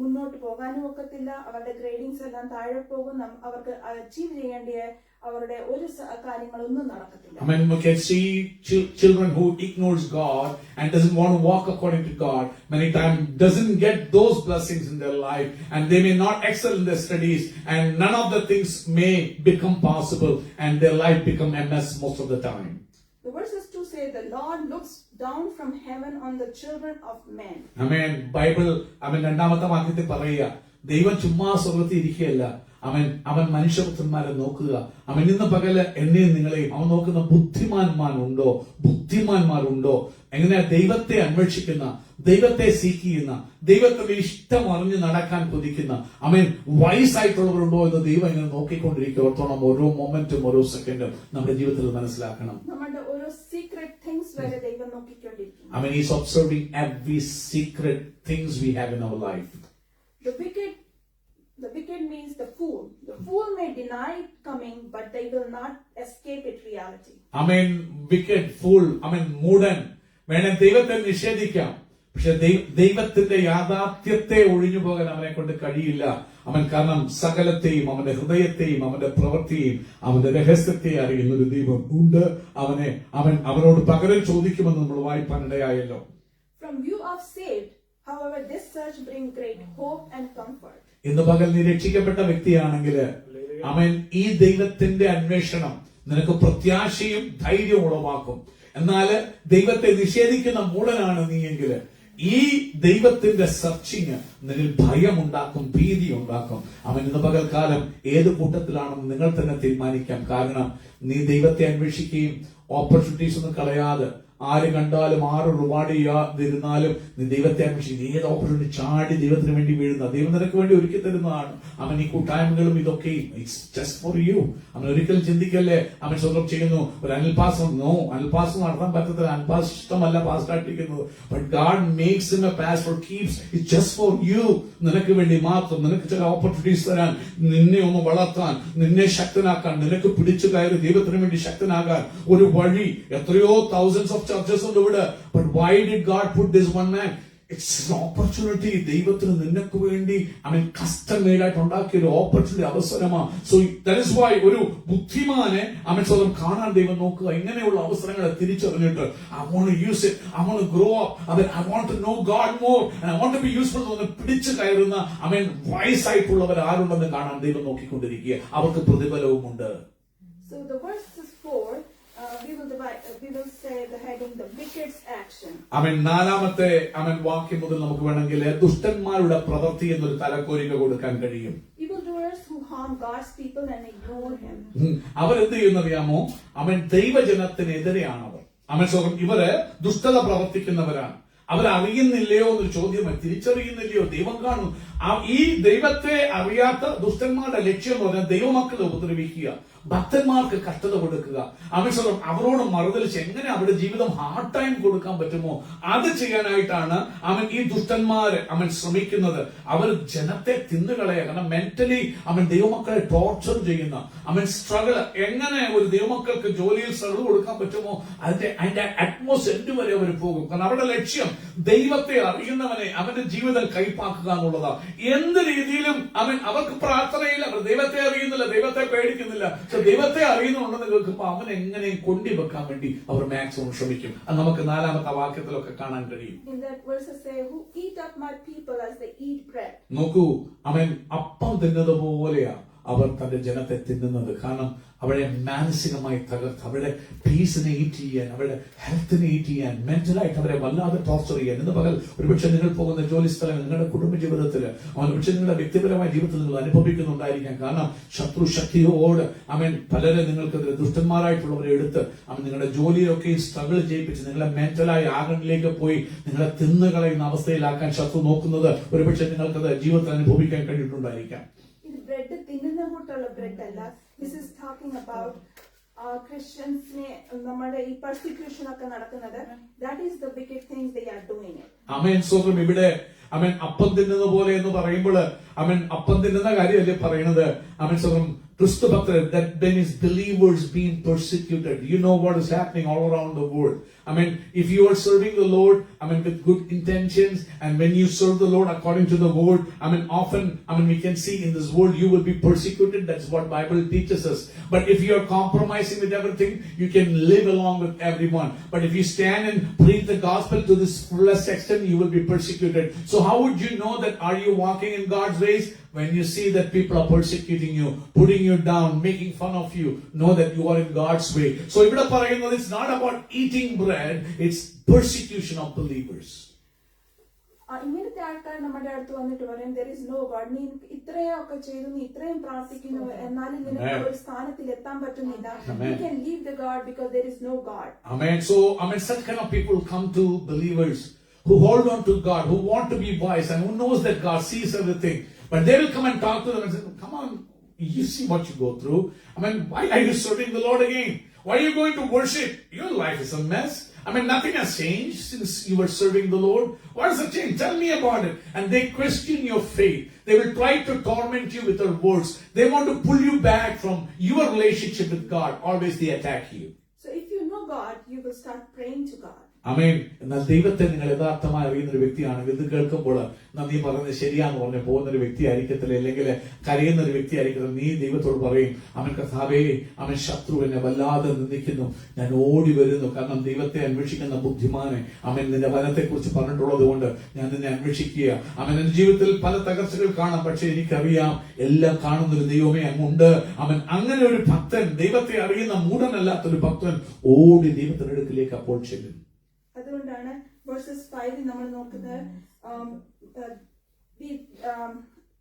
മുന്നോട്ട് പോകാനും ഒക്കത്തില്ല. അവരുടെ ഗ്രേഡിങ്സ് എല്ലാം താഴെ പോകും. അവർക്ക് അച്ചീവ് ചെയ്യേണ്ടിയ അവരുടെ ഒരു കാര്യങ്ങളൊന്നും നടക്കത്തില്ല. We can see children who ignores God and doesn't want to walk according to God. Many times doesn't get those blessings in their life, and they may not excel in their studies, and none of the things may become possible, and their life become a mess most of the time. The verses 2 say the Lord looks down from heaven on the children of men. Bible രണ്ടാമത്തെ വാക്യത്തിൽ പറയുക, ദൈവം ചുമ്മാ സ്വർഗ്ഗത്തിൽ ഇരിക്കുകയല്ല, അവൻ മനുഷ്യപുത്രന്മാരെ നോക്കുക. ഇന്ന് പകല് എന്നെയും നിങ്ങളെയും അവൻ നോക്കുന്ന ബുദ്ധിമാന്മാരുണ്ടോ, എങ്ങനെ ദൈവത്തെ അന്വേഷിക്കുന്ന, ദൈവത്തെ സീക്കുന്ന, ദൈവത്തിന്റെ ഇഷ്ടം അറിഞ്ഞ് നടക്കാൻ കൊതിക്കുന്ന വയസ്സായിട്ടുള്ളവരുണ്ടോ എന്ന് ദൈവം ഇങ്ങനെ നോക്കിക്കൊണ്ടിരിക്കുക. ഓർത്തോണം, ഓരോ മൊമെന്റും ഓരോ സെക്കൻഡും നമ്മുടെ ജീവിതത്തിൽ മനസ്സിലാക്കണം. നമ്മുടെ ഓരോ സീക്രട്ട് തിങ്സ് വരെ ദൈവം നോക്കിക്കൊണ്ടിരിക്കുന്നു. He's observing every secret things we have in our life. The wicked means the fool. The fool may deny it coming, but they will not escape its reality. Wicked, fool, മൂഢൻ വേണേ ദൈവത്തെ നിഷേധിക്കാം, പക്ഷെ ദൈവത്തിന്റെ യാഥാർത്ഥ്യത്തെ ഒഴിഞ്ഞു പോകാൻ അവനെ കൊണ്ട് കഴിയില്ല. കാരണം സകലത്തെയും, അവന്റെ ഹൃദയത്തെയും, അവന്റെ പ്രവൃത്തിയെയും, അവന്റെ രഹസ്യത്തെ അറിയുന്ന ഒരു ദൈവം ഉണ്ട്. അവനോട് പകരം ചോദിക്കുമെന്ന് നമ്മൾ വായിപ്പാനിടയായല്ലോ. From view of saved, however, this search brings great hope and comfort. ഇന്ന് പകൽ നീ രക്ഷിക്കപ്പെട്ട വ്യക്തിയാണെങ്കിൽ ഈ ദൈവത്തിന്റെ അന്വേഷണം നിനക്ക് പ്രത്യാശയും ധൈര്യവും ഉളവാക്കും. എന്നാൽ ദൈവത്തെ നിഷേധിക്കുന്ന മൂഢനാണ് നീയെങ്കിൽ ഈ ദൈവത്തിന്റെ സെർച്ചിങ് നിന്നിൽ ഭയമുണ്ടാക്കും, ഭീതി ഉണ്ടാക്കും. ഇന്ന് പകൽക്കാലം ഏത് കൂട്ടത്തിലാണെന്ന് നിങ്ങൾ തന്നെ തീരുമാനിക്കാം. കാരണം നീ ദൈവത്തെ അന്വേഷിക്കുകയും ഓപ്പർച്യൂണിറ്റീസ് ഒന്നും കളയാതെ, ആര് കണ്ടാലും ആര് റിവാർഡ് ചെയ്യാതിരുന്നാലും നീ ദൈവത്തെ അന്വേഷിക്കും. നീ ഏത് ഓപ്പർച്യൂണിറ്റി ചാടി ദൈവത്തിന് വേണ്ടി വീഴുന്ന, ദൈവം നിനക്ക് വേണ്ടി ഒരുക്കി തരുന്നതാണ്. ഈ കൂട്ടായ്മകളും ഇതൊക്കെയും ഇറ്റ്സ് ജസ്റ്റ് ഫോർ യു. ഒരിക്കലും ചിന്തിക്കല്ലേ സ്വന്തം ചെയ്യുന്നു ഒരു അനിൽപാസം. അനിൽപാസം നടത്താൻ പറ്റത്തില്ല, അനിൽപാസ് ഇഷ്ടമല്ല പാസ്റ്റായിട്ടിരിക്കുന്നത്. But God makes him a pastor, keeps it just for you. നിനക്ക് വേണ്ടി മാത്രം, നിനക്ക് ചില ഓപ്പർച്യൂണിറ്റീസ് തരാൻ, നിന്നെ ഒന്ന് വളർത്താൻ, നിന്നെ ശക്തനാക്കാൻ, നിനക്ക് പിടിച്ചു കയറി ദൈവത്തിന് വേണ്ടി ശക്തനാകാൻ ഒരു വഴി. എത്രയോ thousands of churches ഉണ്ട് ഇവിടെ. But why did God put this one man? It's an opportunity. ദൈവത്തിന് നിനക്ക് വേണ്ടി കസ്റ്റം മെയ്ഡ് ആയിട്ട് ഉണ്ടാക്കിയ ഒരു ഓപ്പർച്യൂണിറ്റി, അവസരമാണ്. സോ ദാറ്റ് ഈസ് വൈ ഒരു ബുദ്ധിമാനെ സ്വന്തം കാണാൻ ദൈവം നോക്കുക. ഇങ്ങനെയുള്ള അവസരങ്ങളെ തിരിച്ചറിഞ്ഞിട്ട് I want to use it, I want to grow up, I want to know God more and I want to be useful എന്ന് പിടിച്ചു കയറുന്ന വയസ്സായിട്ടുള്ളവർ ആരുണ്ടെന്ന് കാണാൻ ദൈവം നോക്കിക്കൊണ്ടിരിക്കുക. അവർക്ക് പ്രതിഫലവുമുണ്ട്. So the verses 4 we will say the heading the wicked's action. നാലാമത്തെ വാക്യം മുതൽ നമുക്ക് വേണമെങ്കിൽ ദുഷ്ടന്മാരുടെ പ്രവൃത്തി എന്നൊരു തലക്കോരിക കൊടുക്കാൻ കഴിയും. Evildoers who harm God's people and ignore him. അവരെന്ത് ചെയ്യുന്നറിയാമോ? ദൈവജനത്തിനെതിരെയാണവർ. ഇവര് ദുഷ്ടത പ്രവർത്തിക്കുന്നവരാണ്. അവരറിയുന്നില്ലയോ എന്നൊരു ചോദ്യമായി, തിരിച്ചറിയുന്നില്ലയോ? ദൈവം കാണുന്നു. ഈ ദൈവത്തെ അറിയാത്ത ദുഷ്ടന്മാരുടെ ലക്ഷ്യം എന്ന് പറഞ്ഞാൽ ദൈവമക്കളെ ഉപദ്രവിക്കുക, ഭക്തന്മാർക്ക് കഷ്ടത കൊടുക്കുക, അവരോട് മറുതലിച്ച് എങ്ങനെ അവരുടെ ജീവിതം ഹാർഡ് ടൈം കൊടുക്കാൻ പറ്റുമോ അത് ചെയ്യാനായിട്ടാണ് ഈ ദുഷ്ടന്മാര് ശ്രമിക്കുന്നത്. അവർ ജനത്തെ തിന്നുകളയ. കാരണം മെന്റലി ദൈവമക്കളെ ടോർച്ചർ ചെയ്യുന്ന സ്ട്രഗിൾ, എങ്ങനെ ഒരു ദൈവമക്കൾക്ക് ജോലിയിൽ സ്ട്രഗിൾ കൊടുക്കാൻ പറ്റുമോ അതിന്റെ അറ്റ്മോസ്ഫിയർ വരെ അവർ പോകും. കാരണം അവരുടെ ലക്ഷ്യം ദൈവത്തെ അറിയുന്നവനെ അവന്റെ ജീവിതം കൈപ്പാക്കുക എന്നുള്ളതാ. എന്ത് രീതിയിലും അവർക്ക് പ്രാർത്ഥനയില്ല, അവർ ദൈവത്തെ അറിയുന്നില്ല, ദൈവത്തെ പേടിക്കുന്നില്ല. പക്ഷെ ദൈവത്തെ അറിയുന്നുണ്ടെന്ന് കേൾക്കുമ്പോൾ അവൻ എങ്ങനെയും കൊണ്ടുവെക്കാൻ വേണ്ടി അവർ മാക്സിമം ശ്രമിക്കും. അത് നമുക്ക് 4-ാമത്തെ വാക്യത്തിലൊക്കെ കാണാൻ കഴിയും. നോക്കൂ, അവൻ അപ്പം തിന്നത് പോലെയാ അവർ തന്റെ ജനത്തെ തിന്നുന്നത്. കാരണം അവരെ മാനസികമായി തകർത്ത്, അവരുടെ പീസിനെ ഈറ്റ് ചെയ്യാൻ, അവരുടെ ഹെൽത്തിനെ ഈറ്റ് ചെയ്യാൻ, മെന്റലായിട്ട് അവരെ വല്ലാതെ ടോർച്ചർ ചെയ്യാൻ. ഇന്ന് പകൽ ഒരുപക്ഷെ നിങ്ങൾ പോകുന്ന ജോലി സ്ഥലം, നിങ്ങളുടെ കുടുംബ ജീവിതത്തിൽ, ഒരുപക്ഷെ നിങ്ങളുടെ വ്യക്തിപരമായ ജീവിതത്തിൽ നിങ്ങൾ അനുഭവിക്കുന്നുണ്ടായിരിക്കാം. കാരണം ശത്രു ശക്തിയോട് പലരെ നിങ്ങൾക്കെതിരെ ദുഷ്ടന്മാരായിട്ടുള്ളവരെ എടുത്ത് നിങ്ങളുടെ ജോലിയൊക്കെ സ്ട്രഗിൾ ചെയ്യിപ്പിച്ച് നിങ്ങളെ മെന്റലായി ആകണിലേക്ക് പോയി നിങ്ങളെ തിന്നുകളയുന്ന അവസ്ഥയിലാക്കാൻ ശത്രു നോക്കുന്നത് ഒരുപക്ഷെ നിങ്ങൾക്കത് ജീവിതത്തിൽ അനുഭവിക്കാൻ കഴിഞ്ഞിട്ടുണ്ടായിരിക്കാം. ബ്രെഡ് തിന്നുന്ന കൂട്ടുള്ള ബ്രെഡ് അല്ല. ദിസ് ഈസ് ടോക്കിംഗ് അബൌട്ട് ക്രിസ്ത്യൻസിനെ നമ്മുടെ ഈ പെർസിക്യൂഷൻ ഒക്കെ നടക്കുന്നത്. That is the wicked things they are doing. Amen. സ്വന്തം ഇവിടെ അപ്പം തിന്നുന്ന പോലെ എന്ന് പറയുമ്പോൾ അപ്പം തിന്നുന്ന കാര്യമല്ലേ പറയുന്നത്. സ്വന്തം ക്രിസ്തു ഭക്തർ, that when his believers being persecuted, you know what is happening all around the world. If you are serving the Lord, with good intentions, and when you serve the Lord according to the word, often, we can see in this world you will be persecuted. That's what Bible teaches us. But if you are compromising with everything, you can live along with everyone. But if you stand and preach the gospel to this fullest extent, you will be persecuted. So how would you know that are you walking in God's ways? When you see that people are persecuting you, putting you down, making fun of you, know that you are in God's way. So ഇവിടെ പറയുന്നത് it's not about eating bread, it's persecution of believers. ഇങ്ങനത്തെ ആൾക്കാർ നമ്മുടെ അടുത്ത് വന്നിട്ട് പറയും there is no God. നീ ഇത്രയൊക്കെ ചെയ്തു, നീ ഇത്രയും പ്രാർത്ഥിക്കുന്നു, എന്നാലും നിനക്ക് ഒരു സ്ഥാനത്തിൽ എത്താൻ പറ്റുന്നില്ല. You can leave the God because there is no God. Amen. So such kind of people come to believers who hold on to God, who want to be wise, and who knows that God sees everything. But they will come and talk to them and say, come on, you see what you go through. Why are you serving the Lord again? Why are you going to worship? Your life is a mess. Nothing has changed since you were serving the Lord. What has changed? Tell me about it. And they question your faith. They will try to torment you with their words. They want to pull you back from your relationship with God. Always they attack you. So if you know God, you will start praying to God. എന്നാൽ ദൈവത്തെ നിങ്ങൾ യഥാർത്ഥമായി അറിയുന്ന ഒരു വ്യക്തിയാണെങ്കിൽ ഇത് കേൾക്കുമ്പോൾ നീ പറയുന്നത് ശരിയാന്ന് പറഞ്ഞ് പോകുന്ന ഒരു വ്യക്തി ആയിരിക്കത്തില്ല, അല്ലെങ്കിൽ കരയുന്ന ഒരു വ്യക്തി ആയിരിക്കത്തില്ല. നീ ദൈവത്തോട് പറയും, കർത്താവേ, ശത്രു എന്നെ വല്ലാതെ നിന്ദിക്കുന്നു, ഞാൻ ഓടി വരുന്നു. കാരണം ദൈവത്തെ അന്വേഷിക്കുന്ന ബുദ്ധിമാനെ നിന്റെ വനത്തെ കുറിച്ച് പറഞ്ഞിട്ടുള്ളത് കൊണ്ട് ഞാൻ നിന്നെ അന്വേഷിക്കുക. എന്റെ ജീവിതത്തിൽ പല തകർച്ചകൾ കാണാം, പക്ഷെ എനിക്കറിയാം എല്ലാം കാണുന്നൊരു ദൈവമേ അങ്ങുണ്ട്. അങ്ങനെ ഒരു ഭക്തൻ, ദൈവത്തെ അറിയുന്ന മൂഢനല്ലാത്തൊരു ഭക്തൻ ഓടി ദൈവത്തിന്റെ അടുക്കിലേക്ക് അപ്പോൾ ചെല്ലും. അതുകൊണ്ടാണ് വേഴ്സസ് 5 നമ്മൾ നോക്കുന്നത്,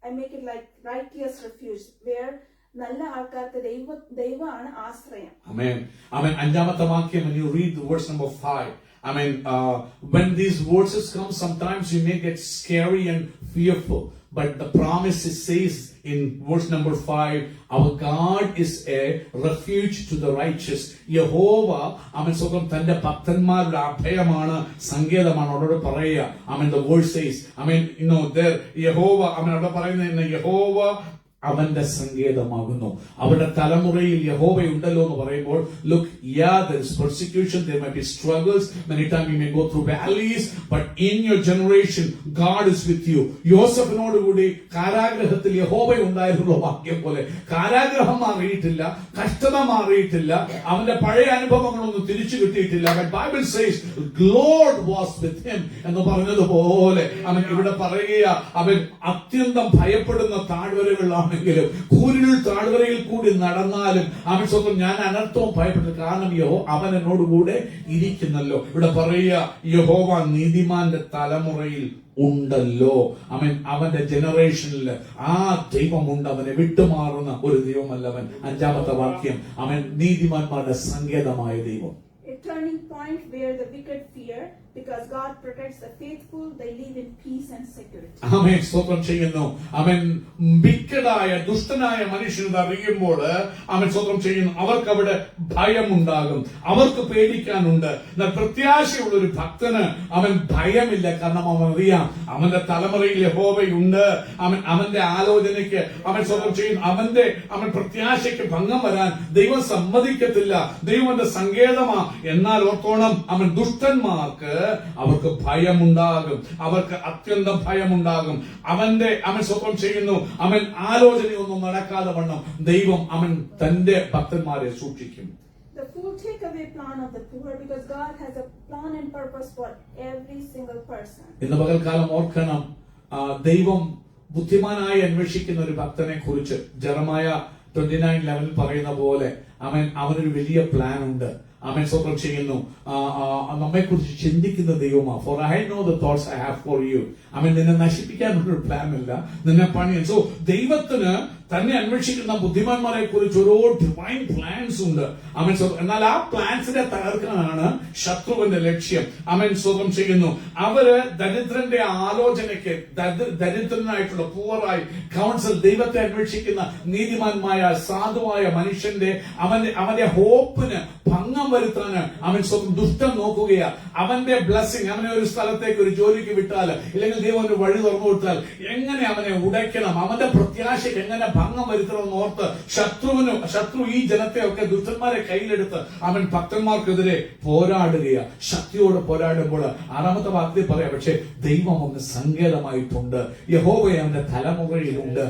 I make it like righteous refuge, where നല്ല ആൾക്കാർക്ക് ദൈവമാണ് ആശ്രയം. Amen. അഞ്ചാമത്തെ വാക്യം, when you read the verse number 5, when these verses come, sometimes you may get scary and fearful. But the promise says in verse number 5, our God is a refuge to the righteous. യഹോവ സ്വന്തം തന്റെ ഭക്തന്മാരുടെ അഭയമാണ്, സങ്കേതമാണ്. അവരോട് പറയുക, the word says, there യഹോവ അവിടെ പറയുന്ന യഹോവ അവന്റെ സങ്കേതമാകുന്നു. അവരുടെ തലമുറയിൽ യഹോവയുണ്ടല്ലോ എന്ന് പറയുമ്പോൾ, look, yeah, there is persecution, there might be struggles, many times you may go through valleys, but in your generation God is with you. യോസഫിനോട് കൂടി കാരാഗ്രഹത്തിൽ യഹോവയുണ്ടായിരുന്നുള്ള വാക്യം പോലെ കാരാഗ്രഹം മാറിയിട്ടില്ല, കഷ്ടത മാറിയിട്ടില്ല, അവന്റെ പഴയ അനുഭവങ്ങളൊന്നും തിരിച്ചു കിട്ടിയിട്ടില്ല. But Bible says Lord was with him എന്ന് പറഞ്ഞതുപോലെ ഇവിടെ പറയുക, അവൻ അത്യന്തം ഭയപ്പെടുന്ന താഴ്വരകളിലാണ്, കൂരിരുൾ താഴ്വരയിൽ കൂടി നടന്നാലും സ്വന്തം ഞാൻ അനർത്ഥവും ഭയപ്പെട്ടു, കാരണം അവൻ എന്നോടുകൂടെ ഇരിക്കുന്നല്ലോ. ഇവിടെ പറയുക, യഹോവ നീതിമാന്റെ തലമുറയിൽ ഉണ്ടല്ലോ. അവന്റെ ജനറേഷനിൽ ആ ദൈവമുണ്ട്. അവനെ വിട്ടുമാറുന്ന ഒരു ദൈവമല്ലവൻ. അഞ്ചാമത്തെ വാക്യം, അവൻ നീതിമാന്മാരുടെ സങ്കേതമായ ദൈവം. A turning point where the wicked fear, because God protects the faithful, they live in peace and security. ആമേൻ. സ്തോത്രം ചെയ്യുന്നു. വിക്കടായ ദുഷ്ടനായ മനുഷ്യൻ അറിയുമ്പോൾ സ്തോത്രം ചെയ്യുന്നു, അവർക്ക് അവിടെ ഭയമുണ്ടാകും, അവർക്ക് പേടിക്കാനുണ്ട്. എന്നാൽ പ്രത്യാശയുള്ള ഒരു ഭക്തന് ഭയമില്ല, കാരണം അവൻ അറിയാം അവന്റെ തലമുറയിൽ യഹോവയുണ്ട്. അവന്റെ ആലോചനയ്ക്ക് സ്തോത്രം ചെയ്യുന്നു, അവൻ പ്രത്യാശയ്ക്ക് ഭംഗം വരാൻ ദൈവം സമ്മതിക്കത്തില്ല. ദൈവന്റെ സങ്കേതമാ. എന്നാൽ ഓർത്തോണം, ദുഷ്ടന്മാർക്ക് അവർക്ക് ഭയമുണ്ടാകും, അവർക്ക് അത്യന്തം ഭയമുണ്ടാകും. അവൻ സ്വപ്നം ചെയ്യുന്നു, അവൻ ആലോചനയൊന്നും നടക്കാതെ വണ്ണം ദൈവം അവൻ തന്റെ ഭക്തന്മാരെ സൂക്ഷിക്കും. The fool take away plan of the poor because God has a plan and purpose for every single person. ഇന്ന് പകൽക്കാലം ഓർക്കണം, ദൈവം ബുദ്ധിമാനായി അന്വേഷിക്കുന്ന ഒരു ഭക്തനെ കുറിച്ച് ജെറമായ 29:11 പറയുന്ന പോലെ അവനൊരു വലിയ പ്ലാൻ ഉണ്ട്. അവൻ സ്വപ്നം ചെയ്യുന്നു, നമ്മെ കുറിച്ച് ചിന്തിക്കുന്ന ദൈവമാണ്. For I know the thoughts I have for you. നിന്നെ നശിപ്പിക്കാനുള്ളൊരു പ്ലാൻ അല്ല, നിന്നെ പണിയാൻ. സോ ദൈവത്തിന് തന്നെ അന്വേഷിക്കുന്ന ബുദ്ധിമാന്മാരെ കുറിച്ച് ഓരോ ഡിവൈൻ പ്ലാൻസ് ഉണ്ട്. എന്നാൽ ആ പ്ലാൻസിനെ തകർക്കാനാണ് ശത്രുവിന്റെ ലക്ഷ്യം. സ്വന്തം ചെയ്യുന്നു. അവര് ദരിദ്രന്റെ ആലോചനയ്ക്ക്, ദരിദ്രനായിട്ടുള്ള പൂവറായി കൗൺസിൽ, ദൈവത്തെ അന്വേഷിക്കുന്ന നീതിമാന്മായ സാധുവായ മനുഷ്യന്റെ അവന്റെ ഹോപ്പിന് ഭംഗം വരുത്താന് സ്വന്തം ദുഷ്ടം നോക്കുകയാ. അവന്റെ ബ്ലെസ്സിങ്, അവനെ ഒരു സ്ഥലത്തേക്ക് ഒരു ജോലിക്ക് വിട്ടാൽ, ഇല്ലെങ്കിൽ ദൈവം ഒരു വഴി തുറന്നു കൊടുത്താൽ എങ്ങനെ അവനെ ഉടയ്ക്കണം, അവന്റെ പ്രത്യാശയ്ക്ക് എങ്ങനെ ഭംഗം വരുത്തണമെന്ന് ഓർത്ത് ശത്രു ഈ ജനത്തെ ഒക്കെ ദുഷ്ടന്മാരെ കയ്യിലെടുത്ത് ഭക്തന്മാർക്കെതിരെ പോരാടുകയാ. ശക്തിയോട് പോരാടുമ്പോൾ 6ാമത്തെ വാക്യത്തിൽ പറയാം, പക്ഷെ ദൈവം ഒന്ന് സങ്കേതമായിട്ടുണ്ട്, യഹോവ അവന്റെ തലമുറയിലുണ്ട്.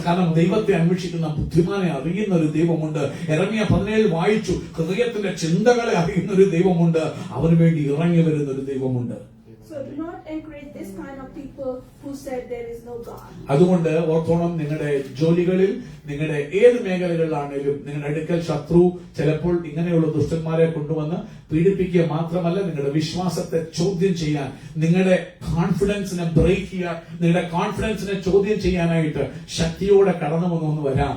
കാരണം ദൈവത്തെ അന്വേഷിക്കുന്ന ബുദ്ധിമാനെ അറിയുന്ന ഒരു ദൈവമുണ്ട്. യെരമ്യാ 17 വായിച്ചു, ഹൃദയത്തിന്റെ ചിന്തകളെ അറിയുന്ന ഒരു ദൈവമുണ്ട്. അവന് വേണ്ടി ഇറങ്ങി വരുന്ന ഒരു ദൈവമുണ്ട്. So do not encourage this kind of people who said there is no God. അതുകൊണ്ട് ഓർത്തോണം, നിങ്ങളുടെ ജോലികളിൽ, നിങ്ങളുടെ ഏത് മേഖലകളിലാണെങ്കിലും നിങ്ങളുടെ അടുക്കൽ ശത്രു ചിലപ്പോൾ ഇങ്ങനെയുള്ള ദുഷ്ടന്മാരെ കൊണ്ടുവന്ന് പീഡിപ്പിക്കുക മാത്രമല്ല, നിങ്ങളുടെ വിശ്വാസത്തെ ചോദ്യം ചെയ്യാൻ, നിങ്ങളുടെ കോൺഫിഡൻസിനെ ബ്രേക്ക് ചെയ്യാൻ, നിങ്ങളുടെ കോൺഫിഡൻസിനെ ചോദ്യം ചെയ്യാനായിട്ട് ശക്തിയോടെ കടന്നു വന്നു വരാം.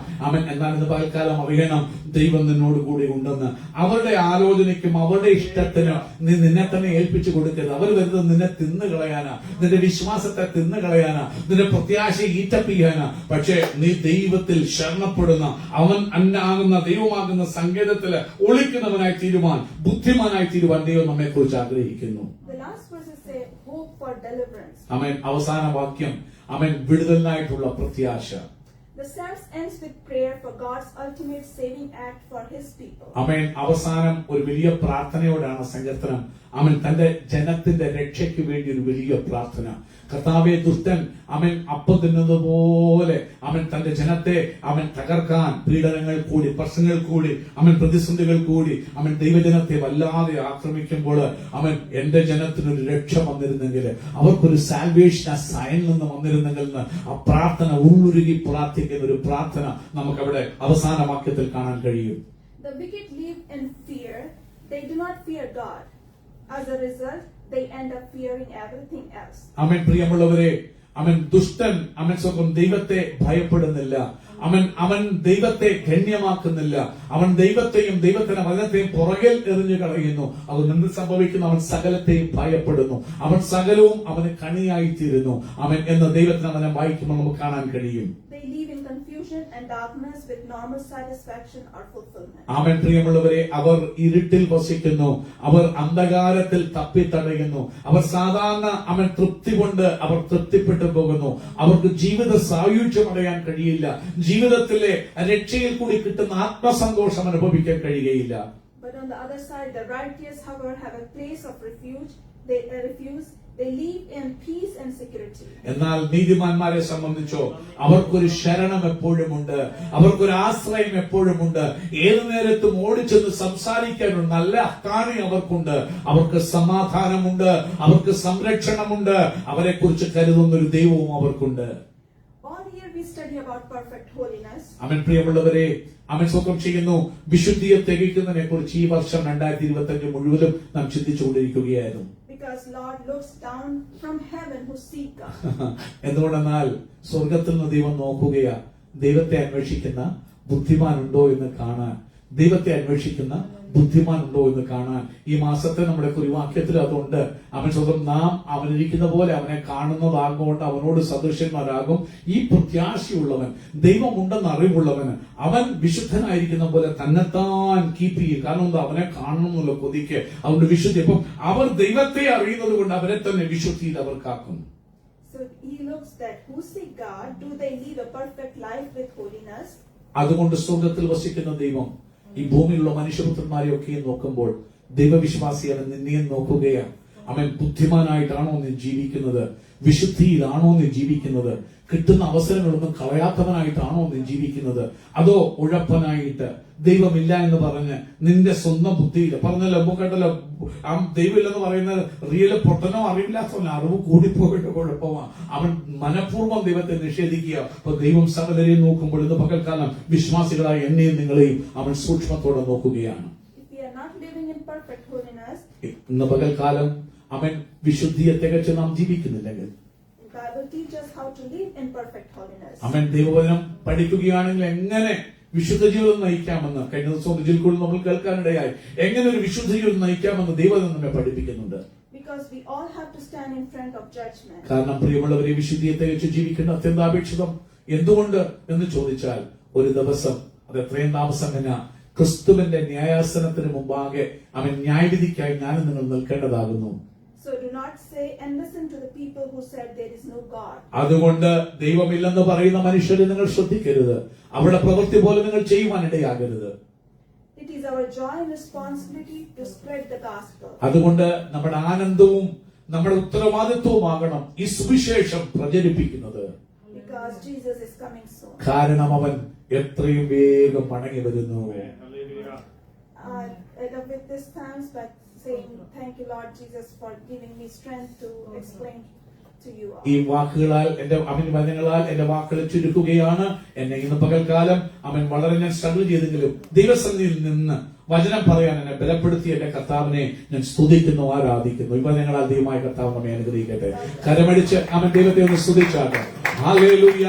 എന്നാൽ ഇന്ന് പകൽക്കാലം അറിയണം, ദൈവം നിന്നോട് കൂടി ഉണ്ടെന്ന്. അവരുടെ ആലോചനയ്ക്കും അവരുടെ ഇഷ്ടത്തിനും നീ നിന്നെ തന്നെ ഏൽപ്പിച്ചു കൊടുക്കരുത്. അവർ വരുന്നത് നിന്നെ തിന്നുകളയാനാ, നിന്റെ വിശ്വാസത്തെ തിന്നുകളയാനാ, നിന്റെ പ്രത്യാശ ഈറ്റപ്പിക്കാനാ. പക്ഷേ നീ ദൈവത്തിൽ ശരണപ്പെടുന്ന, അവൻ അന്നാകുന്ന ദൈവമാകുന്ന സങ്കേതത്തിൽ ഒളിക്കുന്നവനായി തീരുവാൻ, ബുദ്ധിമാനായി തീരുവാൻ ദൈവം നമ്മെ കുറിച്ച് ആഗ്രഹിക്കുന്നു. The last verses say hope for deliverance. അവസാന വാക്യം വിടുതലിനായിട്ടുള്ള പ്രത്യാശ. The Psalms ends with prayer for God's ultimate saving act for His people. അവസാനം ഒരു വലിയ പ്രാർത്ഥനയോടാണ് സങ്കീർത്തനം. തന്റെ ജനത്തിന്റെ രക്ഷയ്ക്ക് വേണ്ടി ഒരു വലിയ പ്രാർത്ഥന. കർത്താവെ, ദുഷ്ടൻ അപ്പം തിന്നതുപോലെ തന്റെ ജനത്തെ തകർക്കാൻ പീഡനങ്ങൾ കൂടി, പ്രശ്നങ്ങൾ കൂടി, പ്രതിസന്ധികൾ കൂടി ദൈവജനത്തെ വല്ലാതെ ആക്രമിക്കുമ്പോൾ എന്റെ ജനത്തിനൊരു രക്ഷ വന്നിരുന്നെങ്കിൽ, അവർക്കൊരു സാൽവേഷൻ ആ സൈൻ നിന്ന് വന്നിരുന്നെങ്കിൽ എന്ന് ആ പ്രാർത്ഥന ഉള്ളുരുകി പ്രാർത്ഥിക്കുന്ന ഒരു പ്രാർത്ഥന നമുക്കവിടെ അവസാന വാക്യത്തിൽ കാണാൻ കഴിയും. The wicked live in fear. They do not fear God. As a result, they end up fearing everything else. പ്രിയമുള്ളവരെ, ദുഷ്ടൻ സ്വന്തം ദൈവത്തെ ഭയപ്പെടുന്നില്ല. അവൻ ദൈവത്തെ ഗണ്യമാക്കുന്നില്ല. അവൻ ദൈവത്തെയും ദൈവത്തിന്റെ വചനത്തെയും പുറകിൽ എറിഞ്ഞു കളയുന്നു. അത് എന്ത് സംഭവിക്കുന്നു? അവൻ സകലത്തെയും ഭയപ്പെടുന്നു. അവൻ സകലവും അവന് കണിയായിത്തീരുന്നു. എന്ന ദൈവത്തിന് അവനെ വായിക്കുമ്പോൾ നമുക്ക് കാണാൻ കഴിയും. They live in confusion and darkness with normal satisfaction or fulfillment. പ്രിയമുള്ളവരെ, അവർ ഇരുട്ടിൽ വസിക്കുന്നു, അവർ അന്ധകാരത്തിൽ തപ്പിത്തടയുന്നു, അവർ സാധാരണ തൃപ്തി കൊണ്ട് അവർ തൃപ്തിപ്പെട്ടു പോകുന്നു. അവർക്ക് ജീവിത സായുജ്യം അടയാൻ കഴിയില്ല. ജീവിതത്തിലെ രക്ഷയിൽ കൂടി കിട്ടുന്ന ആത്മസന്തോഷം അനുഭവിക്കാൻ കഴിയുകയില്ല. But on the other side, the righteous, however, have a place of refuge. They live in peace and security. എന്നാൽ നീതിമാന്മാരെ സംബന്ധിച്ചോ അവർക്കൊരു ശരണം എപ്പോഴുമുണ്ട്, അവർക്കൊരു ആശ്രയം എപ്പോഴുമുണ്ട്. ഏതു നേരത്തും ഓടിച്ചെന്ന് സംസാരിക്കാനുള്ള നല്ല അക്കാണി അവർക്കുണ്ട്. അവർക്ക് സമാധാനമുണ്ട്, അവർക്ക് സംരക്ഷണമുണ്ട്, അവരെ കുറിച്ച് കരുതുന്ന ഒരു ദൈവവും അവർക്കുണ്ട്. All year we study about perfect holiness. പ്രിയമുള്ളവരെ, സ്വന്തം ചെയ്യുന്നു വിശുദ്ധിയെ തികയ്ക്കുന്നതിനെ കുറിച്ച് ഈ വർഷം 2025 മുഴുവനും നാം ചിന്തിച്ചുകൊണ്ടിരിക്കുകയായിരുന്നു. Because Lord looks down from heaven who seek God. എന്തുകൊണ്ടെന്നാൽ സ്വർഗത്തിൽ നിന്ന് ദൈവം നോക്കുകയാ, ദൈവത്തെ അന്വേഷിക്കുന്ന ബുദ്ധിമാനുണ്ടോ എന്ന് കാണാൻ, ദൈവത്തെ അന്വേഷിക്കുന്ന ബുദ്ധിമാനുണ്ടോ എന്ന് കാണാൻ. ഈ മാസത്തെ നമ്മുടെ കുറിവാക്യത്തിൽ അതുണ്ട്. സ്വന്തം നാം അവനിരിക്കുന്ന പോലെ അവനെ കാണുന്നതാകൊണ്ട് അവനോട് സദൃശ്യന്മാരാകും. ഈ പ്രത്യാശയുള്ളവൻ, ദൈവമുണ്ടെന്ന് അറിവുള്ളവന്, അവൻ വിശുദ്ധനായിരിക്കുന്ന പോലെ തന്നെത്താൻ കീപ്പ് ചെയ്യും. കാരണം എന്താ? അവനെ കാണണം എന്നുള്ള കൊതിക്ക്, അവന്റെ വിശുദ്ധി. അപ്പം അവർ ദൈവത്തെ അറിയുന്നത് കൊണ്ട് അവരെ തന്നെ വിശുദ്ധിയിൽ അവർ കാക്കും. So he looks that who seek God, do they live a perfect life with holiness? അതുകൊണ്ട് സ്വർഗത്തിൽ വസിക്കുന്ന ദൈവം ഈ ഭൂമിയിലുള്ള മനുഷ്യപുത്രന്മാരെയൊക്കെയും നോക്കുമ്പോൾ ദൈവവിശ്വാസി അവൻ നിന്നെയും നോക്കുകയാണ്. അവൻ ബുദ്ധിമാനായിട്ടാണോ നീ ജീവിക്കുന്നത്? വിശുദ്ധിയിലാണോ നീ ജീവിക്കുന്നത്? കിട്ടുന്ന അവസരങ്ങളൊന്നും കളയാത്തവനായിട്ടാണോ നീ ജീവിക്കുന്നത്? അതോ ഉഴപ്പനായിട്ട് ദൈവമില്ല എന്ന് പറഞ്ഞ് നിന്റെ സ്വന്തം ബുദ്ധിയിൽ പറഞ്ഞല്ലോ, കേട്ടല്ലോ, ആ ദൈവമില്ലെന്ന് പറയുന്നത് റിയൽ പൊട്ടനോ അറിവില്ലാത്തവനോ, അറിവ് കൂടിപ്പോയിട്ട് കുഴപ്പമാണ്. അവൻ മനഃപൂർവ്വം ദൈവത്തെ നിഷേധിക്കുക. അപ്പൊ ദൈവം സകലരെയും നോക്കുമ്പോൾ ഇന്ന് പകൽക്കാലം വിശ്വാസികളായ എന്നെയും നിങ്ങളെയും അവൻ സൂക്ഷ്മത്തോടെ നോക്കുകയാണ്. ഇന്ന് പകൽക്കാലം അവൻ വിശുദ്ധിയെ തികച്ച് നാം ജീവിക്കുന്നില്ലെങ്കിൽ, അവൻ ദൈവവചനം പഠിക്കുകയാണെങ്കിൽ എങ്ങനെ വിശുദ്ധ ജീവിതം നയിക്കാമെന്ന് കഴിഞ്ഞ ദിവസം ജിൽക്കുള്ളിൽ നമ്മൾ കേൾക്കാനിടയായി. എങ്ങനെ ഒരു വിശുദ്ധ ജീവിതം നയിക്കാമെന്ന് ദൈവവചനം നമ്മെ പഠിപ്പിക്കുന്നുണ്ട്. കാരണം പ്രിയമുള്ളവരെ, വിശുദ്ധിയെ തികച്ച് ജീവിക്കേണ്ട അത്യന്താപേക്ഷിതം എന്തുകൊണ്ട് എന്ന് ചോദിച്ചാൽ, ഒരു ദിവസം അത് എത്രയും താമസമല്ല ക്രിസ്തുവിന്റെ ന്യായാസനത്തിന് മുമ്പാകെ അവൻ ന്യായവിധിക്കായി ഞാനും നിങ്ങൾ നിൽക്കേണ്ടതാകുന്നു. So do not say and listen to the people who said there is no God. അതുകൊണ്ട് ദൈവമില്ലെന്ന് പറയുന്ന മനുഷ്യരെ നിങ്ങൾ ശ്രദ്ധിക്കരുത്. അവരുടെ പ്രവൃത്തി പോലെ നിങ്ങൾ ചെയ്യുവാനിടയാകരുത്. It is our joy and responsibility to spread the gospel. അതുകൊണ്ട് നമ്മുടെ ആനന്ദവും നമ്മുടെ ഉത്തരവാദിത്വവുമാകണം ഈ സുവിശേഷം പ്രചരിപ്പിക്കുന്നത്. Because Jesus is coming soon. കാരണം അവൻ എത്രയും വേഗം മടങ്ങി വരുന്നു. With this thanks, but saying thank you Lord Jesus for giving me strength to explain to you all. ഈ വാക്കുകളാൽ അവൻ വചനങ്ങളാൽ എന്റെ വാക്കുകളെ ചുരുക്കുകയാണ്. എന്നെ ഇന്ന് പകൽക്കാലം അവൻ വളരെ ഞാൻ സ്ട്രഗിൾ ചെയ്തെങ്കിലും ദൈവസന്നിധിയിൽ നിന്ന് വചനം പറയാൻ എന്നെ ബലപ്പെടുത്തിയ എന്റെ കർത്താവിനെ ഞാൻ സ്തുതിക്കുന്നു, ആരാധിക്കുന്നു. ഈ വചനങ്ങളാൽ ദൈവമായ കർത്താവ് നമ്മെ അനുഗ്രഹിക്കട്ടെ. കരമടിച്ച് അവൻ ദൈവത്തെ ഒന്ന് സ്തുതിച്ചാട്ടെ. ഹല്ലേലൂയ.